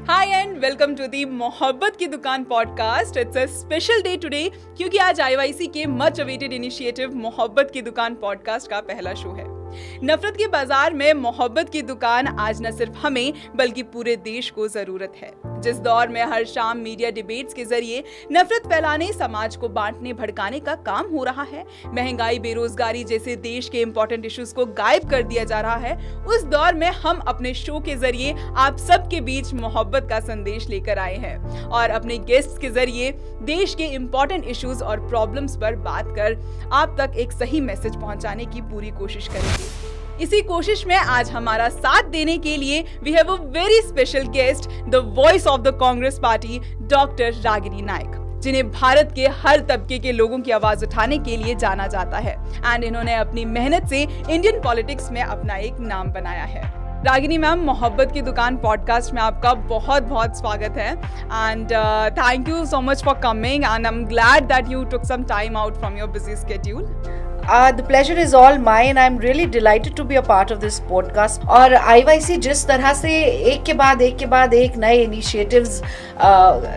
Hi and welcome to the Mohabbat ki Dukaan podcast. It's a special day today क्योंकि आज IYC के much awaited initiative मोहब्बत ki Dukaan podcast का पहला शो है। नफरत के बाजार में मोहब्बत की दुकान आज न सिर्फ हमें बल्कि पूरे देश को जरूरत है। जिस दौर में हर शाम मीडिया डिबेट्स के जरिए नफरत फैलाने, समाज को बांटने भड़काने का काम हो रहा है, महंगाई, बेरोजगारी जैसे देश के इंपॉर्टेंट इश्यूज को गायब कर दिया जा रहा है, उस दौर में हम अपने शो के जरिए आप सबके बीच मोहब्बत का संदेश लेकर आए हैं और अपने गेस्ट के जरिए देश के इंपॉर्टेंट इश्यूज और प्रॉब्लम्स पर बात कर आप तक एक सही मैसेज पहुंचाने की पूरी कोशिश करेंगे। इसी कोशिश में आज हमारा साथ देने के लिए we have a very special guest, the voice of the Congress party, doctor Ragini Nayak, जिन्हें भारत के हर तबके के लोगों की आवाज उठाने के लिए जाना जाता है एंड इन्होंने अपनी मेहनत से इंडियन पॉलिटिक्स में अपना एक नाम बनाया है। रागिनी मैम, मोहब्बत की दुकान पॉडकास्ट में आपका बहुत बहुत स्वागत है and thank you so much for coming and I am glad that you took some time out from your busy schedule. The pleasure is all mine. I'm really delighted to be a part of this podcast. और IYC जिस तरह से एक के बाद एक नए initiatives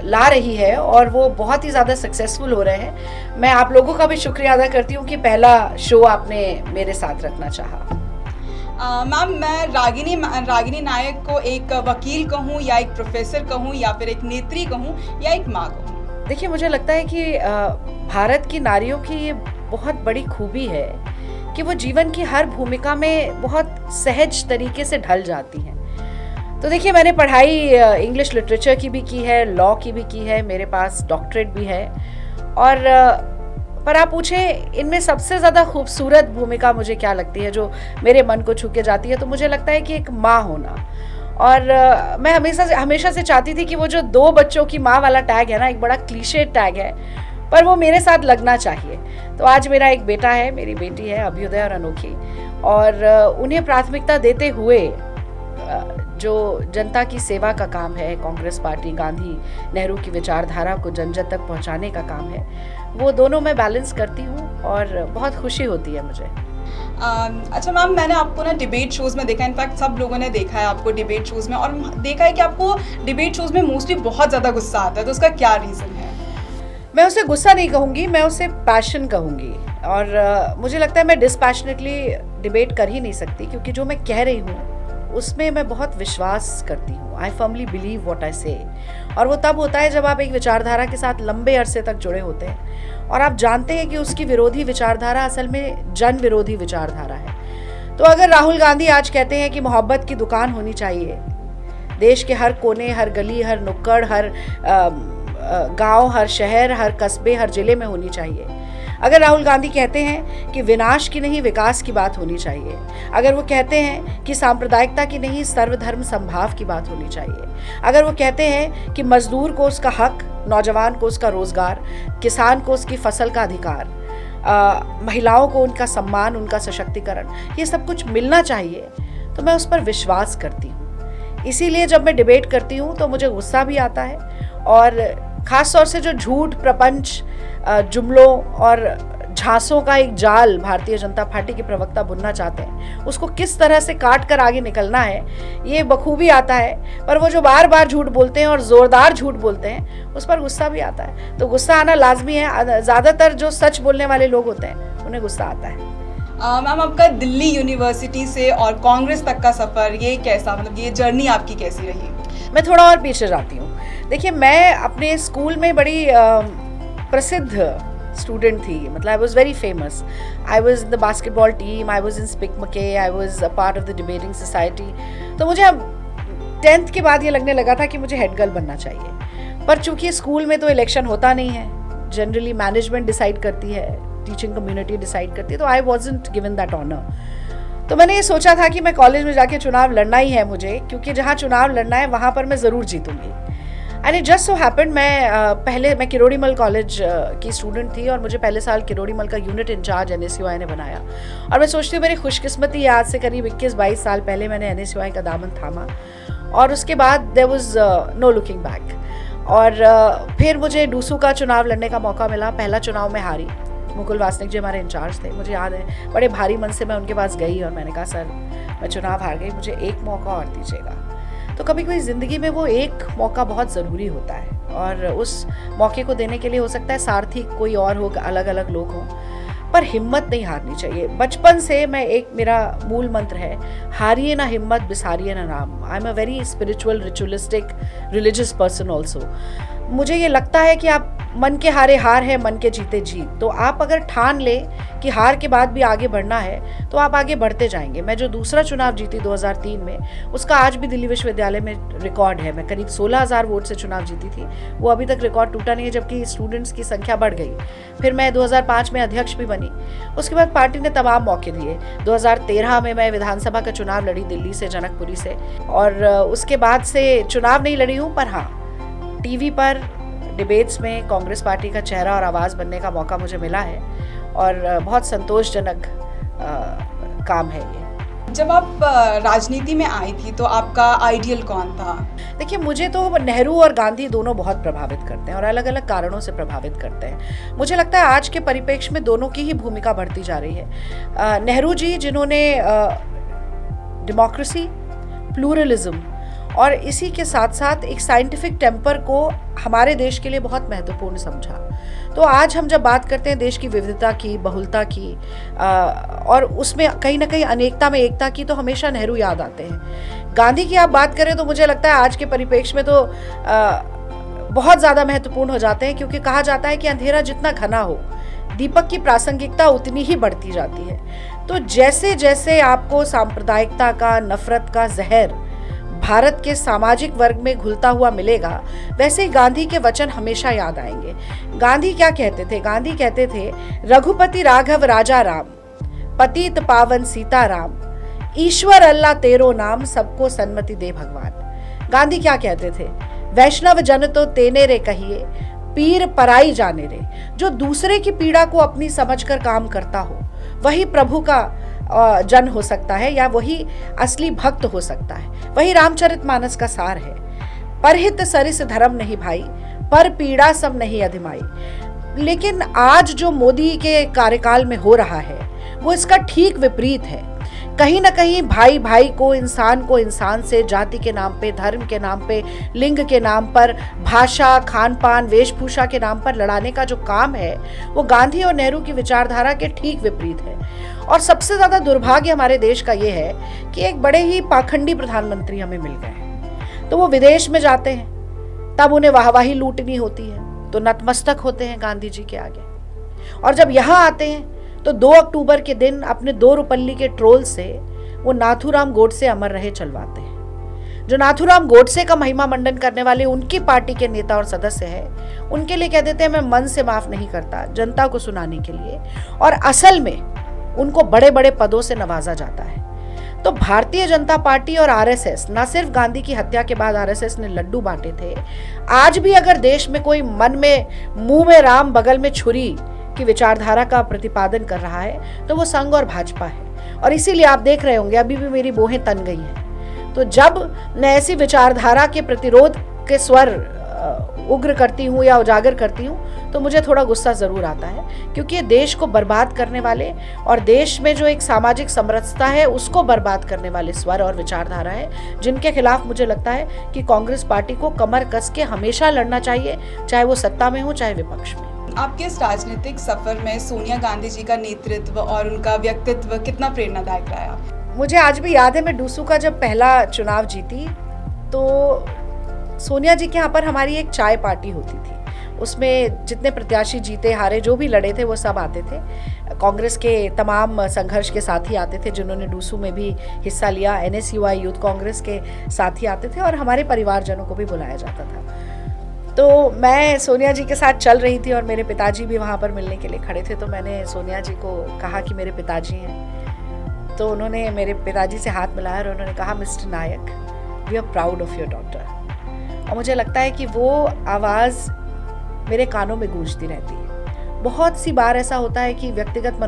ला रही है और वो बहुत ही ज़्यादा सक्सेसफुल हो रहे हैं, मैं आप लोगों का भी शुक्रिया अदा करती हूँ कि पहला शो आपने मेरे साथ रखना चाहा। मैम, मैं रागिनी नायक को एक वकील कहूँ या एक प्रोफेसर कहूँ या फिर एक नेत्री कहूँ या एक माँ कहूँ? देखिए, मुझे लगता है कि भारत की नारियों की ये बहुत बड़ी खूबी है कि वो जीवन की हर भूमिका में बहुत सहज तरीके से ढल जाती हैं। तो देखिए, मैंने पढ़ाई इंग्लिश लिटरेचर की भी की है, लॉ की भी की है, मेरे पास डॉक्टरेट भी है और पर आप पूछें इनमें सबसे ज़्यादा खूबसूरत भूमिका मुझे क्या लगती है जो मेरे मन को छू के जाती है, तो मुझे लगता है कि एक माँ होना। और मैं हमेशा से चाहती थी कि वो जो 2 बच्चों की माँ वाला टैग है ना, एक बड़ा क्लीशे टैग है, पर वो मेरे साथ लगना चाहिए। तो आज मेरा एक बेटा है, मेरी बेटी है अभ्युदय और अनोखी, और उन्हें प्राथमिकता देते हुए जो जनता की सेवा का काम है, कांग्रेस पार्टी, गांधी नेहरू की विचारधारा को जन जन तक पहुंचाने का काम है, वो दोनों मैं बैलेंस करती हूँ और बहुत खुशी होती है मुझे। अच्छा मैम, मैंने आपको ना डिबेट शोज में देखा, इनफैक्ट सब लोगों ने देखा है आपको डिबेट शोज में, और देखा है कि आपको डिबेट शोज में मोस्टली बहुत ज़्यादा गुस्सा आता है, तो उसका क्या रीज़न है? मैं उसे गुस्सा नहीं कहूँगी, मैं उसे पैशन कहूँगी। और मुझे लगता है मैं डिस्पैशनेटली डिबेट कर ही नहीं सकती, क्योंकि जो मैं कह रही हूँ उसमें मैं बहुत विश्वास करती हूँ। I firmly believe what I से। और वो तब होता है जब आप एक विचारधारा के साथ लंबे अरसे तक जुड़े होते हैं और आप जानते हैं कि उसकी विरोधी विचारधारा असल में जन विरोधी विचारधारा है। तो अगर राहुल गांधी आज कहते हैं कि मोहब्बत की दुकान होनी चाहिए, देश के हर कोने, हर गली, हर नुक्कड़, हर गांव, हर शहर, हर कस्बे, हर जिले में होनी चाहिए, अगर राहुल गांधी कहते हैं कि विनाश की नहीं विकास की बात होनी चाहिए, अगर वो कहते हैं कि सांप्रदायिकता की नहीं सर्वधर्म समभाव की बात होनी चाहिए, अगर वो कहते हैं कि मजदूर को उसका हक, नौजवान को उसका रोजगार, किसान को उसकी फसल का अधिकार, महिलाओं को उनका सम्मान, उनका सशक्तिकरण, ये सब कुछ मिलना चाहिए, तो मैं उस पर विश्वास करती हूँ। इसीलिए जब मैं डिबेट करती हूँ तो मुझे गुस्सा भी आता है, और ख़ास तौर से जो झूठ, प्रपंच, जुमलों और झांसों का एक जाल भारतीय जनता पार्टी के प्रवक्ता बुनना चाहते हैं, उसको किस तरह से काट कर आगे निकलना है ये बखूबी आता है। पर वो जो बार बार झूठ बोलते हैं और ज़ोरदार झूठ बोलते हैं, उस पर गुस्सा भी आता है। तो गुस्सा आना लाजमी है। ज़्यादातर जो सच बोलने वाले लोग होते हैं उन्हें गुस्सा आता है। मैम, आपका दिल्ली यूनिवर्सिटी से और कांग्रेस तक का सफ़र, ये कैसा, मतलब ये जर्नी आपकी कैसी रही? मैं थोड़ा और पीछे जाती हूँ। देखिए, मैं अपने स्कूल में बड़ी प्रसिद्ध स्टूडेंट थी, मतलब I was very famous. I was in the basketball team, I was in SPIC MACAY, I was a part of the debating society. तो मुझे अब 10th के बाद ये लगने लगा था कि मुझे हेड गर्ल बनना चाहिए, पर चूंकि स्कूल में तो इलेक्शन होता नहीं है, जनरली मैनेजमेंट डिसाइड करती है, टीचिंग कम्युनिटी डिसाइड करती है, तो I wasn't given that honour. तो मैंने ये सोचा था कि मैं कॉलेज में जाके चुनाव लड़ना ही है मुझे, क्योंकि जहाँ चुनाव लड़ना है वहाँ पर मैं ज़रूर जीतूंगी। And it just so happened, मैं किरोड़ीमल कॉलेज की स्टूडेंट थी और मुझे पहले साल किरोड़ीमल का यूनिट इंचार्ज NSUI ने बनाया। और मैं सोचती हूँ मेरी खुशकिस्मती, आज से करीब 21-22 साल पहले मैंने NSUI का दामन थामा, और उसके बाद there was no looking back. और फिर मुझे डूसू का चुनाव लड़ने का मौका मिला। पहला चुनाव में हारी, मुकुल वासनिक जी हमारे इंचार्ज थे, मुझे याद है। बड़े भारी मन से मैं उनके पास गई और मैंने कहा, सर मैं चुनाव हार गई, मुझे एक मौका और दीजिएगा। तो कभी कभी ज़िंदगी में वो एक मौका बहुत ज़रूरी होता है, और उस मौके को देने के लिए हो सकता है सारथी कोई और हो, अलग अलग लोग हों, पर हिम्मत नहीं हारनी चाहिए। बचपन से मेरा मूल मंत्र है, हारिए ना हिम्मत, बिसारिए ना नाम। I am a very spiritual, ritualistic, religious person also. मुझे ये लगता है कि आप मन के हारे हार है, मन के जीते जीत। तो आप अगर ठान ले कि हार के बाद भी आगे बढ़ना है, तो आप आगे बढ़ते जाएंगे। मैं जो दूसरा चुनाव जीती 2003 में, उसका आज भी दिल्ली विश्वविद्यालय में रिकॉर्ड है। मैं करीब 16,000 वोट से चुनाव जीती थी, वो अभी तक रिकॉर्ड टूटा नहीं है, जबकि स्टूडेंट्स की संख्या बढ़ गई। फिर मैं 2005 में अध्यक्ष भी बनी। उसके बाद पार्टी ने तमाम मौके दिए। 2013 में मैं विधानसभा का चुनाव लड़ी दिल्ली से, जनकपुरी से, और उसके बाद से चुनाव नहीं लड़ी हूँ, पर हाँ, टीवी पर डिबेट्स में कांग्रेस पार्टी का चेहरा और आवाज़ बनने का मौका मुझे मिला है, और बहुत संतोषजनक काम है ये। जब आप राजनीति में आई थी तो आपका आइडियल कौन था? देखिए, मुझे तो नेहरू और गांधी दोनों बहुत प्रभावित करते हैं, और अलग अलग कारणों से प्रभावित करते हैं। मुझे लगता है आज के परिप्रेक्ष्य में दोनों की ही भूमिका बढ़ती जा रही है। नेहरू जी, जिन्होंने डेमोक्रेसी, प्लूरलिज्म और इसी के साथ साथ एक साइंटिफिक टेम्पर को हमारे देश के लिए बहुत महत्वपूर्ण समझा। तो आज हम जब बात करते हैं देश की विविधता की, बहुलता की, और उसमें कहीं ना कहीं अनेकता में एकता की, तो हमेशा नेहरू याद आते हैं। गांधी की आप बात करें तो मुझे लगता है आज के परिप्रेक्ष्य में तो बहुत ज़्यादा महत्वपूर्ण हो जाते हैं, क्योंकि कहा जाता है कि अंधेरा जितना घना हो, दीपक की प्रासंगिकता उतनी ही बढ़ती जाती है। तो जैसे जैसे आपको सांप्रदायिकता का, नफरत का जहर भारत के सामाजिक वर्ग में घुलता हुआ मिलेगा, वैसे ही गांधी के वचन हमेशा याद आएंगे। गांधी क्या कहते थे? गांधी कहते थे, रघुपति राघव राजा राम, पतित पावन सीता राम, ईश्वर अल्लाह तेरो नाम, सबको सन्मति दे भगवान। गांधी क्या कहते थे? वैष्णव जन तो तेने रे कहिए, पीर पराई जाने रे। जो दूसरे की पीड़ा को अपनी समझकर काम करता हो, वही प्रभु का जन हो सकता है, या वही असली भक्त हो सकता है। वही रामचरितमानस का सार है। परहित सरिस धर्म नहीं भाई, पर पीड़ा सब नहीं अधिमाई। लेकिन आज जो मोदी के कार्यकाल में हो रहा है, वो इसका ठीक विपरीत है। कहीं ना कहीं भाई भाई को इंसान से, जाति के नाम पे, धर्म के नाम पे, लिंग के नाम पर, भाषा, खान पान, वेशभूषा के नाम पर लड़ाने का जो काम है, वो गांधी और नेहरू की विचारधारा के ठीक विपरीत है। और सबसे ज्यादा दुर्भाग्य हमारे देश का ये है कि एक बड़े ही पाखंडी प्रधानमंत्री हमें मिल गए हैं। तो वो विदेश में जाते हैं, तब उन्हें वाहवाही लूटनी होती है, तो नतमस्तक होते हैं गांधी जी के आगे। और जब यहाँ आते हैं तो 2 अक्टूबर के दिन अपने 2 रुपल्ली के ट्रोल से वो नाथूराम गोडसे अमर रहे चलवाते हैं। जो नाथूराम गोडसे का महिमा मंडन करने वाले उनकी पार्टी के नेता और सदस्य हैं, उनके लिए कह देते हैं, मैं मन से माफ नहीं करता, जनता को सुनाने के लिए। और असल में उनको बड़े बड़े पदों से नवाजा जाता है। तो भारतीय जनता पार्टी और आरएसएस, ना सिर्फ गांधी की हत्या के बाद आरएसएस ने लड्डू बांटे थे, आज भी अगर देश में कोई मन में मुंह में राम बगल में छुरी की विचारधारा का प्रतिपादन कर रहा है, तो वो संघ और भाजपा है। और इसीलिए आप देख रहे होंगे अभी भी मेरी बोहें तन गई हैं। तो जब मैं ऐसी विचारधारा के प्रतिरोध के स्वर उग्र करती हूँ या उजागर करती हूँ, तो मुझे थोड़ा गुस्सा जरूर आता है, क्योंकि ये देश को बर्बाद करने वाले और देश में जो एक सामाजिक समरसता है उसको बर्बाद करने वाले स्वर और विचारधारा है, जिनके खिलाफ मुझे लगता है कि कांग्रेस पार्टी को कमर कस के हमेशा लड़ना चाहिए, चाहे वो सत्ता में हो चाहे विपक्ष में। आपके इस राजनीतिक सफर में सोनिया गांधी जी का नेतृत्व और उनका व्यक्तित्व कितना प्रेरणादायक रहा? मुझे आज भी याद है, मैं डूसू का जब पहला चुनाव जीती, तो सोनिया जी के यहाँ पर हमारी एक चाय पार्टी होती थी। उसमें जितने प्रत्याशी जीते हारे जो भी लड़े थे वो सब आते थे। कांग्रेस के तमाम संघर्ष के साथी आते थे जिन्होंने डूसू में भी हिस्सा लिया, एनएसयूआई यूथ कांग्रेस के साथी आते थे, और हमारे परिवारजनों को भी बुलाया जाता था। तो मैं सोनिया जी के साथ चल रही थी और मेरे पिताजी भी वहाँ पर मिलने के लिए खड़े थे। तो मैंने सोनिया जी को कहा कि मेरे पिताजी हैं। तो उन्होंने मेरे पिताजी से हाथ मिलाया और उन्होंने कहा, mister Nayak, we are proud of your daughter. और मुझे लगता है कि वो आवाज़ मेरे कानों में गूंजती रहती है। बहुत सी बार ऐसा होता है कि व्यक्तिगत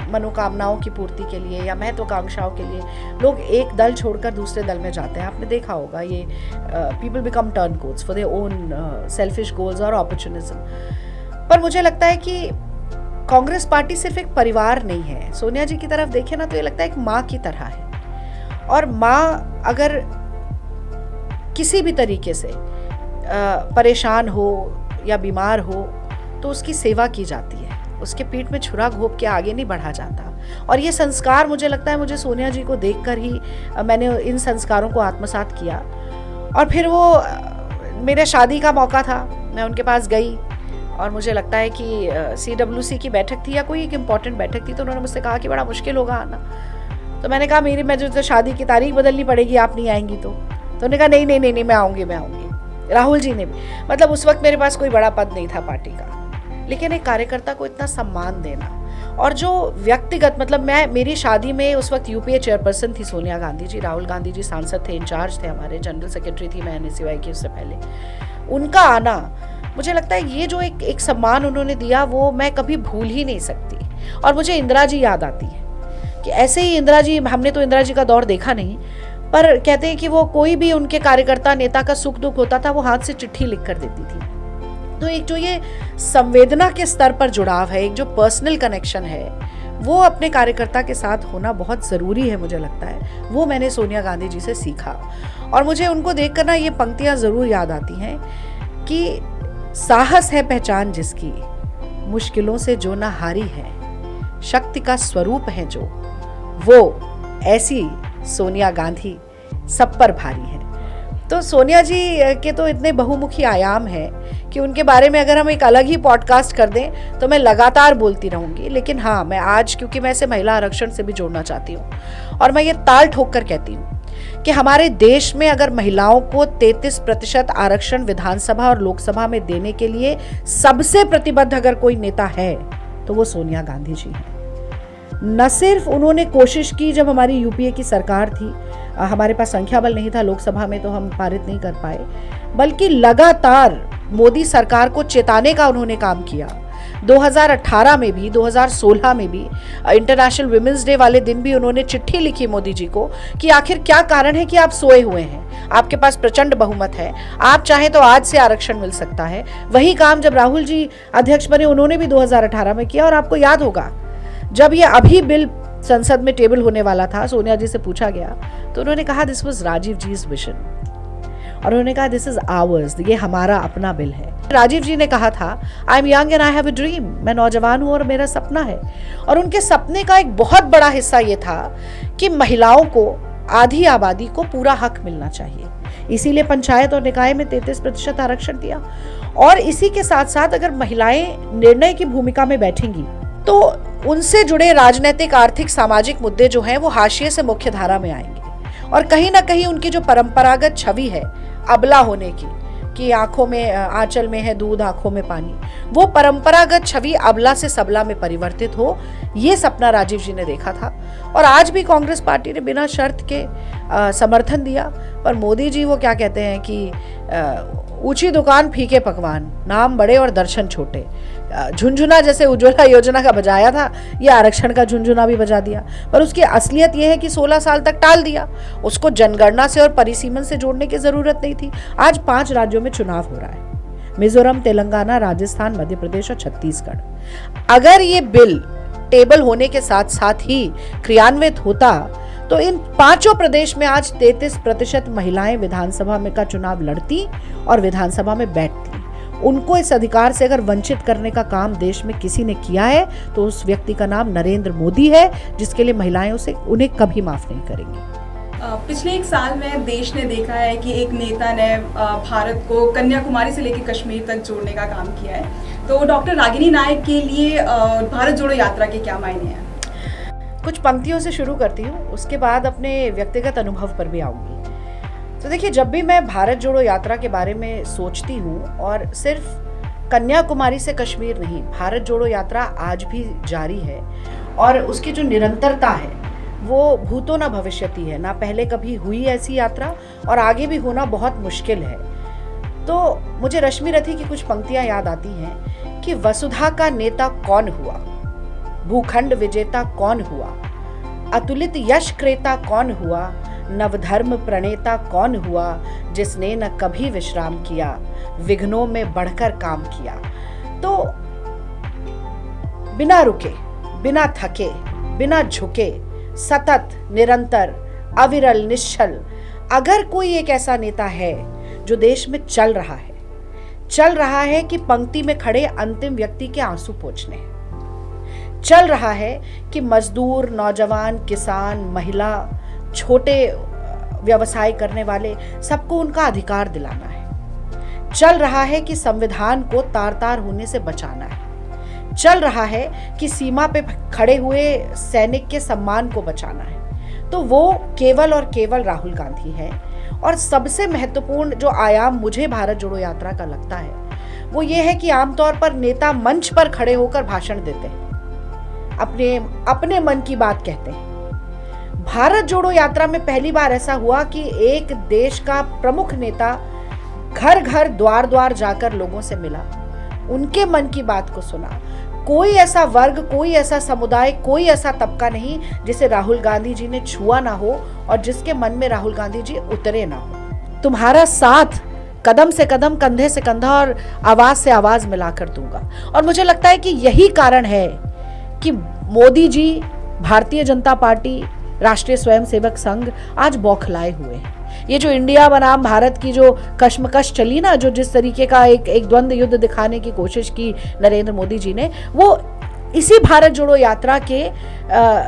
मनोकामनाओं की पूर्ति के लिए या महत्वाकांक्षाओं के लिए लोग एक दल छोड़कर दूसरे दल में जाते हैं। आपने देखा होगा, ये people become turn codes for their own selfish goals और अपॉर्चुनिज्म। पर मुझे लगता है कि कांग्रेस पार्टी सिर्फ एक परिवार नहीं है। सोनिया जी की तरफ देखें ना तो ये लगता है एक माँ की तरह है। और माँ अगर किसी भी तरीके से परेशान हो या बीमार हो तो उसकी सेवा की जाती है, उसके पीठ में छुरा घोंप के आगे नहीं बढ़ा जाता। और ये संस्कार मुझे लगता है मुझे सोनिया जी को देखकर ही मैंने इन संस्कारों को आत्मसात किया। और फिर वो मेरे शादी का मौका था, मैं उनके पास गई और मुझे लगता है कि CWC की बैठक थी या कोई एक इम्पॉर्टेंट बैठक थी, तो उन्होंने मुझसे कहा कि बड़ा मुश्किल होगा आना। तो मैंने कहा मैं जो शादी की तारीख बदलनी पड़ेगी, आप नहीं आएंगी तो उन्होंने कहा नहीं मैं आऊँगी। राहुल जी ने भी, मतलब उस वक्त मेरे पास कोई बड़ा पद नहीं था पार्टी का, लेकिन एक कार्यकर्ता को इतना सम्मान देना और जो व्यक्तिगत, मतलब मेरी शादी में उस वक्त UPA चेयरपर्सन थी सोनिया गांधी जी, राहुल गांधी जी सांसद थे, इंचार्ज थे, हमारे जनरल सेक्रेटरी थी मैं NSCY की उससे पहले। उनका आना, मुझे लगता है ये जो एक सम्मान उन्होंने दिया वो मैं कभी भूल ही नहीं सकती। और मुझे इंदिरा जी याद आती है कि ऐसे ही इंदिरा जी, हमने तो इंदिरा जी का दौर देखा नहीं, पर कहते हैं कि वो कोई भी उनके कार्यकर्ता नेता का सुख दुख होता था वो हाथ से चिट्ठी लिख कर देती थी। तो एक जो ये संवेदना के स्तर पर जुड़ाव है, एक जो पर्सनल कनेक्शन है, वो अपने कार्यकर्ता के साथ होना बहुत ज़रूरी है मुझे लगता है। वो मैंने सोनिया गांधी जी से सीखा और मुझे उनको देख कर ना ये पंक्तियाँ ज़रूर याद आती हैं कि साहस है पहचान जिसकी, मुश्किलों से जो ना हारी है, शक्ति का स्वरूप है जो, वो ऐसी सोनिया गांधी सब पर भारी है। तो सोनिया जी के तो इतने बहुमुखी आयाम हैं कि उनके बारे में अगर हम एक अलग ही पॉडकास्ट कर दें तो मैं लगातार बोलती रहूंगी। लेकिन हाँ, मैं आज, क्योंकि मैं इसे महिला आरक्षण से भी जोड़ना चाहती हूँ और मैं ये ताल ठोक कर कहती हूँ कि हमारे देश में अगर महिलाओं को 33% आरक्षण विधानसभा और लोकसभा में देने के लिए सबसे प्रतिबद्ध अगर कोई नेता है तो वो सोनिया गांधी जी हैं। न सिर्फ उन्होंने कोशिश की, जब हमारी UPA की सरकार थी, हमारे पास संख्या बल नहीं था लोकसभा में तो हम पारित नहीं कर पाए, बल्कि लगातार मोदी सरकार को चेताने का उन्होंने काम किया। 2018 में भी, 2016 में भी, इंटरनेशनल वुमेन्स डे वाले दिन भी उन्होंने चिट्ठी लिखी मोदी जी को कि आखिर क्या कारण है कि आप सोए हुए हैं, आपके पास प्रचंड बहुमत है, आप चाहें तो आज से आरक्षण मिल सकता है। वही काम जब राहुल जी अध्यक्ष बने उन्होंने भी 2018 में किया। और आपको याद होगा जब ये अभी बिल संसद में टेबल होने वाला था, सोनिया जी से पूछा गया तो उन्होंने कहा दिस वाज राजीव जी's विजन, और उन्होंने कहा दिस इज आवर्स, ये हमारा अपना बिल है। राजीव जी ने कहा था I am young and I have a dream, मैं नौजवान हूँ और मेरा सपना है। और उनके सपने का एक बहुत बड़ा हिस्सा ये था कि महिलाओं को, आधी आबादी को पूरा हक मिलना चाहिए। इसीलिए पंचायत और निकाय में 33% आरक्षण दिया। और इसी के साथ साथ अगर महिलाएं निर्णय की भूमिका में बैठेंगी तो उनसे जुड़े राजनीतिक, आर्थिक, सामाजिक मुद्दे जो हैं वो हाशिए से मुख्य धारा में आएंगे। और कहीं ना कहीं उनकी जो परंपरागत छवि है अबला होने की, कि आंखों में, आंचल में है दूध, आंखों में पानी, वो परंपरागत छवि अबला से सबला में परिवर्तित हो, ये सपना राजीव जी ने देखा था। और आज भी कांग्रेस पार्टी ने बिना शर्त के समर्थन दिया। पर मोदी जी वो क्या कहते हैं कि ऊंची दुकान फीके पकवान, नाम बड़े और दर्शन छोटे। झुंझुना जैसे उज्ज्वला योजना का बजाया था, ये आरक्षण का झुंझुना भी बजा दिया। पर उसकी असलियत यह है कि 16 साल तक टाल दिया, उसको जनगणना से और परिसीमन से जोड़ने की जरूरत नहीं थी। आज 5 राज्यों में चुनाव हो रहा है, मिजोरम, तेलंगाना, राजस्थान, मध्य प्रदेश और छत्तीसगढ़। अगर ये बिल टेबल होने के साथ साथ ही क्रियान्वित होता तो इन 5 प्रदेश में आज 33% महिलाएं विधानसभा में का चुनाव लड़ती और विधानसभा में बैठती। उनको इस अधिकार से अगर वंचित करने का काम देश में किसी ने किया है तो उस व्यक्ति का नाम नरेंद्र मोदी है, जिसके लिए महिलाएं उन्हें कभी माफ नहीं करेंगी। पिछले 1 साल में देश ने देखा है कि एक नेता ने भारत को कन्याकुमारी से लेकर कश्मीर तक जोड़ने का काम किया है। तो डॉक्टर रागिनी नायक के लिए भारत जोड़ो यात्रा के क्या मायने हैं? कुछ पंक्तियों से शुरू करती हूँ, उसके बाद अपने व्यक्तिगत अनुभव पर भी आऊँगी। तो देखिए, जब भी मैं भारत जोड़ो यात्रा के बारे में सोचती हूँ, और सिर्फ कन्याकुमारी से कश्मीर नहीं, भारत जोड़ो यात्रा आज भी जारी है और उसकी जो निरंतरता है वो भूतो न भविष्यति है। ना पहले कभी हुई ऐसी यात्रा और आगे भी होना बहुत मुश्किल है। तो मुझे रश्मि रथी की कुछ पंक्तियां याद आती हैं कि वसुधा का नेता कौन हुआ, भूखंड विजेता कौन हुआ, अतुलित यश क्रेता कौन हुआ, नवधर्म प्रणेता कौन हुआ, जिसने न कभी विश्राम किया, विघ्नों में बढ़कर काम किया। तो बिना रुके, बिना थके, बिना झुके, सतत, निरंतर, अविरल, निश्चल, अगर कोई एक ऐसा नेता है जो देश में चल रहा है कि पंक्ति में खड़े अंतिम व्यक्ति के आंसू पोंछने, चल रहा है कि मजदूर, नौजवान, किसान, महिला, छोटे व्यवसाय करने वाले सबको उनका अधिकार दिलाना है, चल रहा है कि संविधान को तार तार होने से बचाना है, चल रहा है कि सीमा पे खड़े हुए सैनिक के सम्मान को बचाना है, तो वो केवल और केवल राहुल गांधी है। और सबसे महत्वपूर्ण जो आयाम मुझे भारत जोड़ो यात्रा का लगता है वो ये है कि आमतौर पर नेता मंच पर खड़े होकर भाषण देते हैं, अपने मन की बात कहते हैं। भारत जोड़ो यात्रा में पहली बार ऐसा हुआ कि एक देश का प्रमुख नेता घर घर द्वार द्वार जाकर लोगों से मिला, उनके मन की बात को सुना। कोई ऐसा वर्ग, कोई ऐसा समुदाय, कोई ऐसा तबका नहीं जिसे राहुल गांधी जी ने छुआ ना हो और जिसके मन में राहुल गांधी जी उतरे ना हो। तुम्हारा साथ कदम से कदम, कंधे से कंधा और आवाज से आवाज मिलाकर दूंगा। और मुझे लगता है कि यही कारण है कि मोदी जी, भारतीय जनता पार्टी, राष्ट्रीय स्वयंसेवक संघ आज बौखलाए हुए हैं। ये जो इंडिया बनाम भारत की जो कश्मकश चली ना, जो जिस तरीके का एक द्वंद्व युद्ध दिखाने की कोशिश की नरेंद्र मोदी जी ने, वो इसी भारत जोड़ो यात्रा के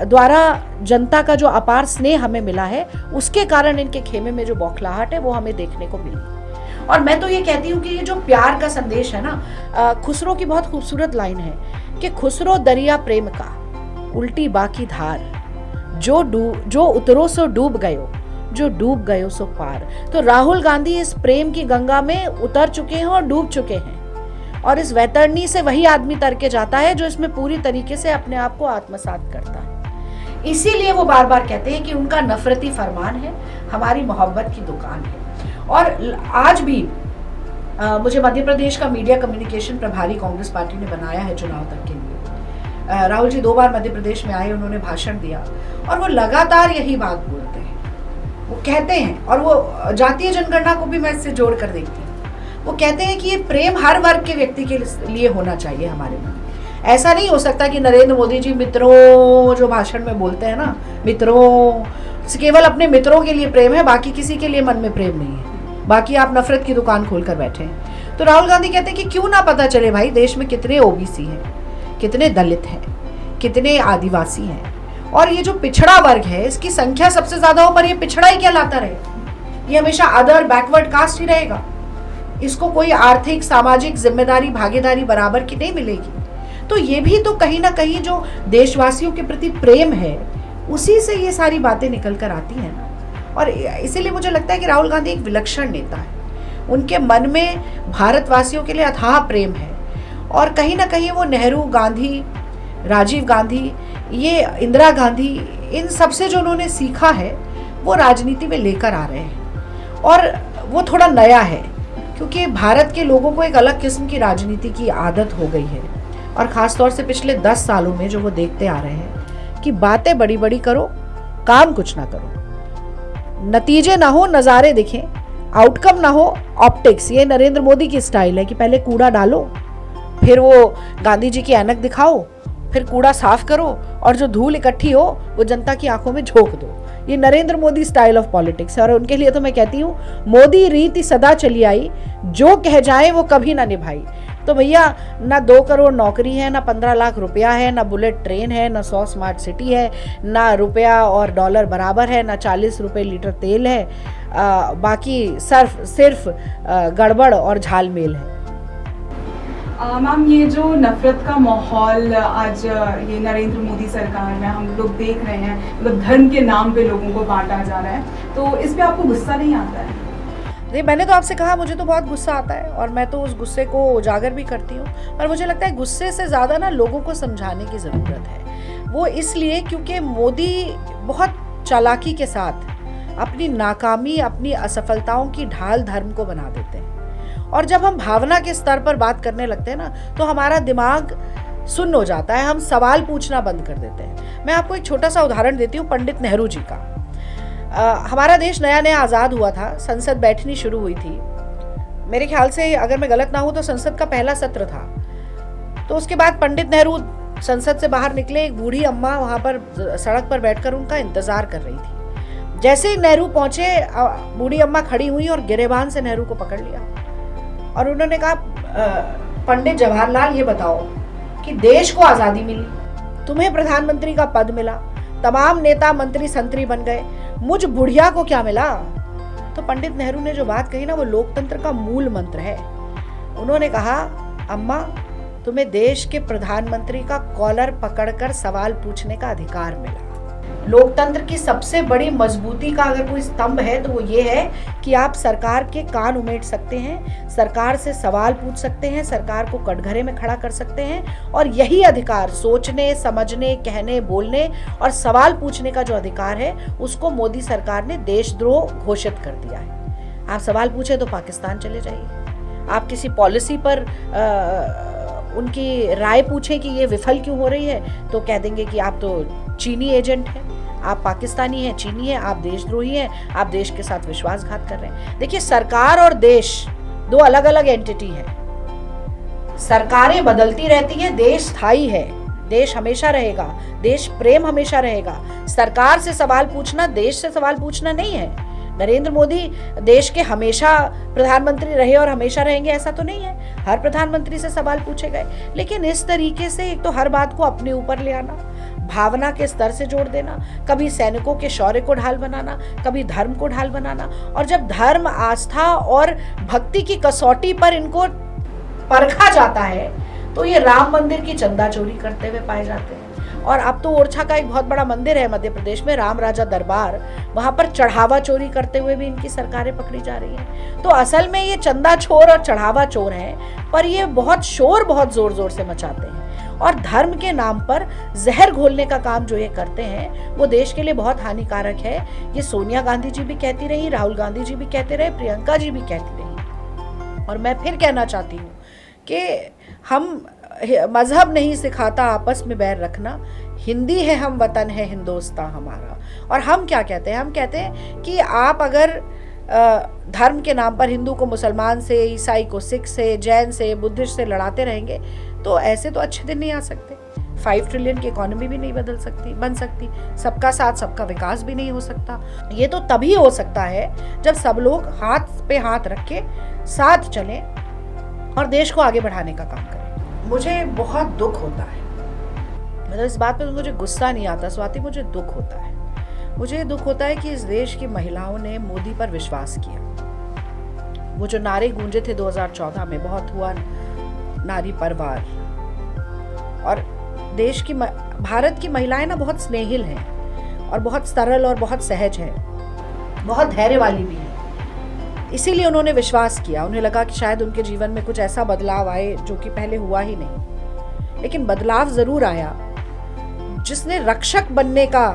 द्वारा जनता का जो अपार स्नेह हमें मिला है, उसके कारण इनके खेमे में जो बौखलाहट है वो हमें देखने को मिली। और मैं तो ये कहती हूँ कि ये जो प्यार का संदेश है ना, खुसरो की बहुत खूबसूरत लाइन है कि खुसरो दरिया प्रेम का, उल्टी बाकी धार, जो उतरो सो डूब गयो, जो डूब गयो सो पार। तो राहुल गांधी इस प्रेम की गंगा में उतर चुके हैं और डूब चुके हैं, और इस वैतरणी से वही आदमी तर के जाता है जो इसमें पूरी तरीके से अपने आप को आत्मसात करता है। इसीलिए वो बार बार कहते हैं कि उनका नफरती फरमान है, हमारी मोहब्बत की दुकान है। और आज भी मुझे मध्य प्रदेश का मीडिया कम्युनिकेशन प्रभारी कांग्रेस पार्टी ने बनाया है चुनाव तक के लिए। राहुल जी 2 बार मध्य प्रदेश में आए, उन्होंने भाषण दिया और वो लगातार यही बात बोलते हैं, वो कहते हैं, और वो जातीय जनगणना को भी मैं इससे जोड़ कर देखती हूँ। वो कहते हैं कि ये प्रेम हर वर्ग के व्यक्ति के लिए होना चाहिए हमारे मन में। ऐसा नहीं हो सकता कि नरेंद्र मोदी जी मित्रों जो भाषण में बोलते हैं ना, मित्रों, केवल अपने मित्रों के लिए प्रेम है, बाकी किसी के लिए मन में प्रेम नहीं है, बाकी आप नफरत की दुकान खोल कर बैठे हैं। तो राहुल गांधी कहते हैं कि क्यों ना पता चले भाई, देश में कितने ओबीसी हैं, कितने दलित हैं, कितने आदिवासी हैं, और ये जो पिछड़ा वर्ग है इसकी संख्या सबसे ज्यादा हो, पर ये पिछड़ा ही क्या लाता रहे, ये हमेशा अदर, बैकवर्ड कास्ट ही रहेगा। इसको कोई आर्थिक, सामाजिक जिम्मेदारी, भागीदारी बराबर की नहीं मिलेगी। तो ये भी तो कहीं ना कहीं जो देशवासियों के प्रति प्रेम है उसी से ये सारी बातें निकल कर आती हैं ना। और इसीलिए मुझे लगता है कि राहुल गांधी एक विलक्षण नेता है। उनके मन में भारतवासियों के लिए अथाह प्रेम है, और कहीं ना कहीं वो नेहरू, गांधी, राजीव गांधी, ये इंदिरा गांधी, इन सबसे जो उन्होंने सीखा है वो राजनीति में लेकर आ रहे हैं। और वो थोड़ा नया है क्योंकि भारत के लोगों को एक अलग किस्म की राजनीति की आदत हो गई है, और ख़ासतौर से पिछले 10 सालों में जो वो देखते आ रहे हैं कि बातें बड़ी बड़ी करो, काम कुछ ना करो, नतीजे ना हो, नज़ारे दिखें, आउटकम ना हो, ऑप्टिक्स। ये नरेंद्र मोदी की स्टाइल है कि पहले कूड़ा डालो, फिर वो गांधी जी की ऐनक दिखाओ, फिर कूड़ा साफ करो, और जो धूल इकट्ठी हो वो जनता की आंखों में झोंक दो। ये Narendra Modi style of politics है, और उनके लिए तो मैं कहती हूँ मोदी रीति सदा चली आई, जो कह जाए वो कभी ना निभाई। तो भैया, ना 2 करोड़ नौकरी है, ना 15 लाख रुपया है, ना बुलेट ट्रेन है, ना 100 स्मार्ट सिटी है, ना रुपया और डॉलर बराबर है, ना 40 रुपये लीटर तेल है, बाकी सिर्फ गड़बड़ और झालमेल है। मैम, ये जो नफरत का माहौल आज ये नरेंद्र मोदी सरकार में हम लोग देख रहे हैं, मतलब धर्म के नाम पे लोगों को बांटा जा रहा है, तो इस पे आपको गुस्सा नहीं आता है? नहीं, मैंने तो आपसे कहा मुझे तो बहुत गुस्सा आता है, और मैं तो उस गुस्से को उजागर भी करती हूँ। पर मुझे लगता है गुस्से से ज़्यादा ना लोगों को समझाने की ज़रूरत है। वो इसलिए क्योंकि मोदी बहुत चालाकी के साथ अपनी नाकामी, अपनी असफलताओं की ढाल धर्म को बना देते हैं। और जब हम भावना के स्तर पर बात करने लगते हैं ना, तो हमारा दिमाग सुन्न हो जाता है, हम सवाल पूछना बंद कर देते हैं। मैं आपको एक छोटा सा उदाहरण देती हूँ पंडित नेहरू जी का। हमारा देश नया नया आज़ाद हुआ था, संसद बैठनी शुरू हुई थी। मेरे ख्याल से अगर मैं गलत ना हूँ तो संसद का पहला सत्र था। तो उसके बाद पंडित नेहरू संसद से बाहर निकले, एक बूढ़ी अम्मा वहाँ पर सड़क पर बैठकर उनका इंतज़ार कर रही थी। जैसे ही नेहरू पहुंचे, बूढ़ी अम्मा खड़ी हुई और गिरेबान से नेहरू को पकड़ लिया और उन्होंने कहा, पंडित जवाहरलाल, ये बताओ कि देश को आजादी मिली, तुम्हें प्रधानमंत्री का पद मिला, तमाम नेता मंत्री संतरी बन गए, मुझ बुढ़िया को क्या मिला? तो पंडित नेहरू ने जो बात कही ना, वो लोकतंत्र का मूल मंत्र है। उन्होंने कहा, अम्मा, तुम्हें देश के प्रधानमंत्री का कॉलर पकड़कर सवाल पूछने का अधिकार मिला। लोकतंत्र की सबसे बड़ी मजबूती का अगर कोई स्तंभ है तो वो ये है कि आप सरकार के कान उमेट सकते हैं, सरकार से सवाल पूछ सकते हैं, सरकार को कटघरे में खड़ा कर सकते हैं, और यही अधिकार, सोचने, समझने, कहने, बोलने और सवाल पूछने का जो अधिकार है, उसको मोदी सरकार ने देशद्रोह घोषित कर दिया है। आप सवाल पूछे तो पाकिस्तान चले जाइए, आप किसी पॉलिसी पर उनकी राय पूछें कि ये विफल क्यों हो रही है, तो कह देंगे कि आप तो चीनी एजेंट हैं, आप पाकिस्तानी हैं, चीनी हैं, आप देशद्रोही हैं, आप देश के साथ विश्वासघात कर रहे हैं। देखिए, सरकार और देश दो अलग अलग एंटिटी हैं। सरकारें बदलती रहती हैं, देश स्थायी है, देश हमेशा रहेगा, देश प्रेम हमेशा रहेगा। सरकार से सवाल पूछना देश से सवाल पूछना नहीं है। नरेंद्र मोदी देश के हमेशा प्रधानमंत्री रहे और हमेशा रहेंगे ऐसा तो नहीं है, हर प्रधानमंत्री से सवाल पूछे गए। लेकिन इस तरीके से एक तो हर बात को अपने ऊपर ले आना, भावना के स्तर से जोड़ देना, कभी सैनिकों के शौर्य को ढाल बनाना, कभी धर्म को ढाल बनाना, और जब धर्म, आस्था और भक्ति की कसौटी पर इनको परखा जाता है तो ये राम मंदिर की चंदा चोरी करते हुए पाए जाते हैं। और अब तो ओरछा का एक बहुत बड़ा मंदिर है मध्य प्रदेश में, राम राजा दरबार, वहां पर चढ़ावा चोरी करते हुए भी इनकी सरकारें पकड़ी जा रही हैं। तो असल में ये चंदा चोर और चढ़ावा चोर हैं, पर ये बहुत शोर बहुत जोर जोर से मचाते हैं, और धर्म के नाम पर जहर घोलने का काम जो ये करते हैं वो देश के लिए बहुत हानिकारक है। ये सोनिया गांधी जी भी कहती रही, राहुल गांधी जी भी कहते रहे, प्रियंका जी भी कहती रही। और मैं फिर कहना चाहती हूँ कि हम, मजहब नहीं सिखाता आपस में बैर रखना, हिंदी है हम, वतन है हिंदुस्तान हमारा। और हम क्या कहते हैं? हम कहते हैं कि आप अगर धर्म के नाम पर हिंदू को मुसलमान से, ईसाई को सिख से, जैन से, बुद्धिस्ट से लड़ाते रहेंगे तो ऐसे तो अच्छे दिन नहीं आ सकते। 5 ट्रिलियन की इकोनॉमी भी नहीं बन सकती, सबका साथ सबका विकास भी नहीं हो सकता। ये तो तभी हो सकता है जब सब लोग हाथ पे हाथ रख के साथ चलें और देश को आगे बढ़ाने का काम करें। मुझे बहुत दुख होता है, मतलब इस बात पे मुझे गुस्सा नहीं आता स्वाति, मुझे दुख होता है। मुझे दुख होता है कि इस देश की महिलाओं ने मोदी पर विश्वास किया। वो जो नारे गूंजे थे 2014 में, बहुत हुआ नारी परवार, और देश की, भारत की महिलाएं ना बहुत स्नेहिल हैं और बहुत सरल और बहुत सहज हैं, बहुत धैर्य वाली भी हैं। इसीलिए उन्होंने विश्वास किया, उन्हें लगा कि शायद उनके जीवन में कुछ ऐसा बदलाव आए जो कि पहले हुआ ही नहीं। लेकिन बदलाव जरूर आया। जिसने रक्षक बनने का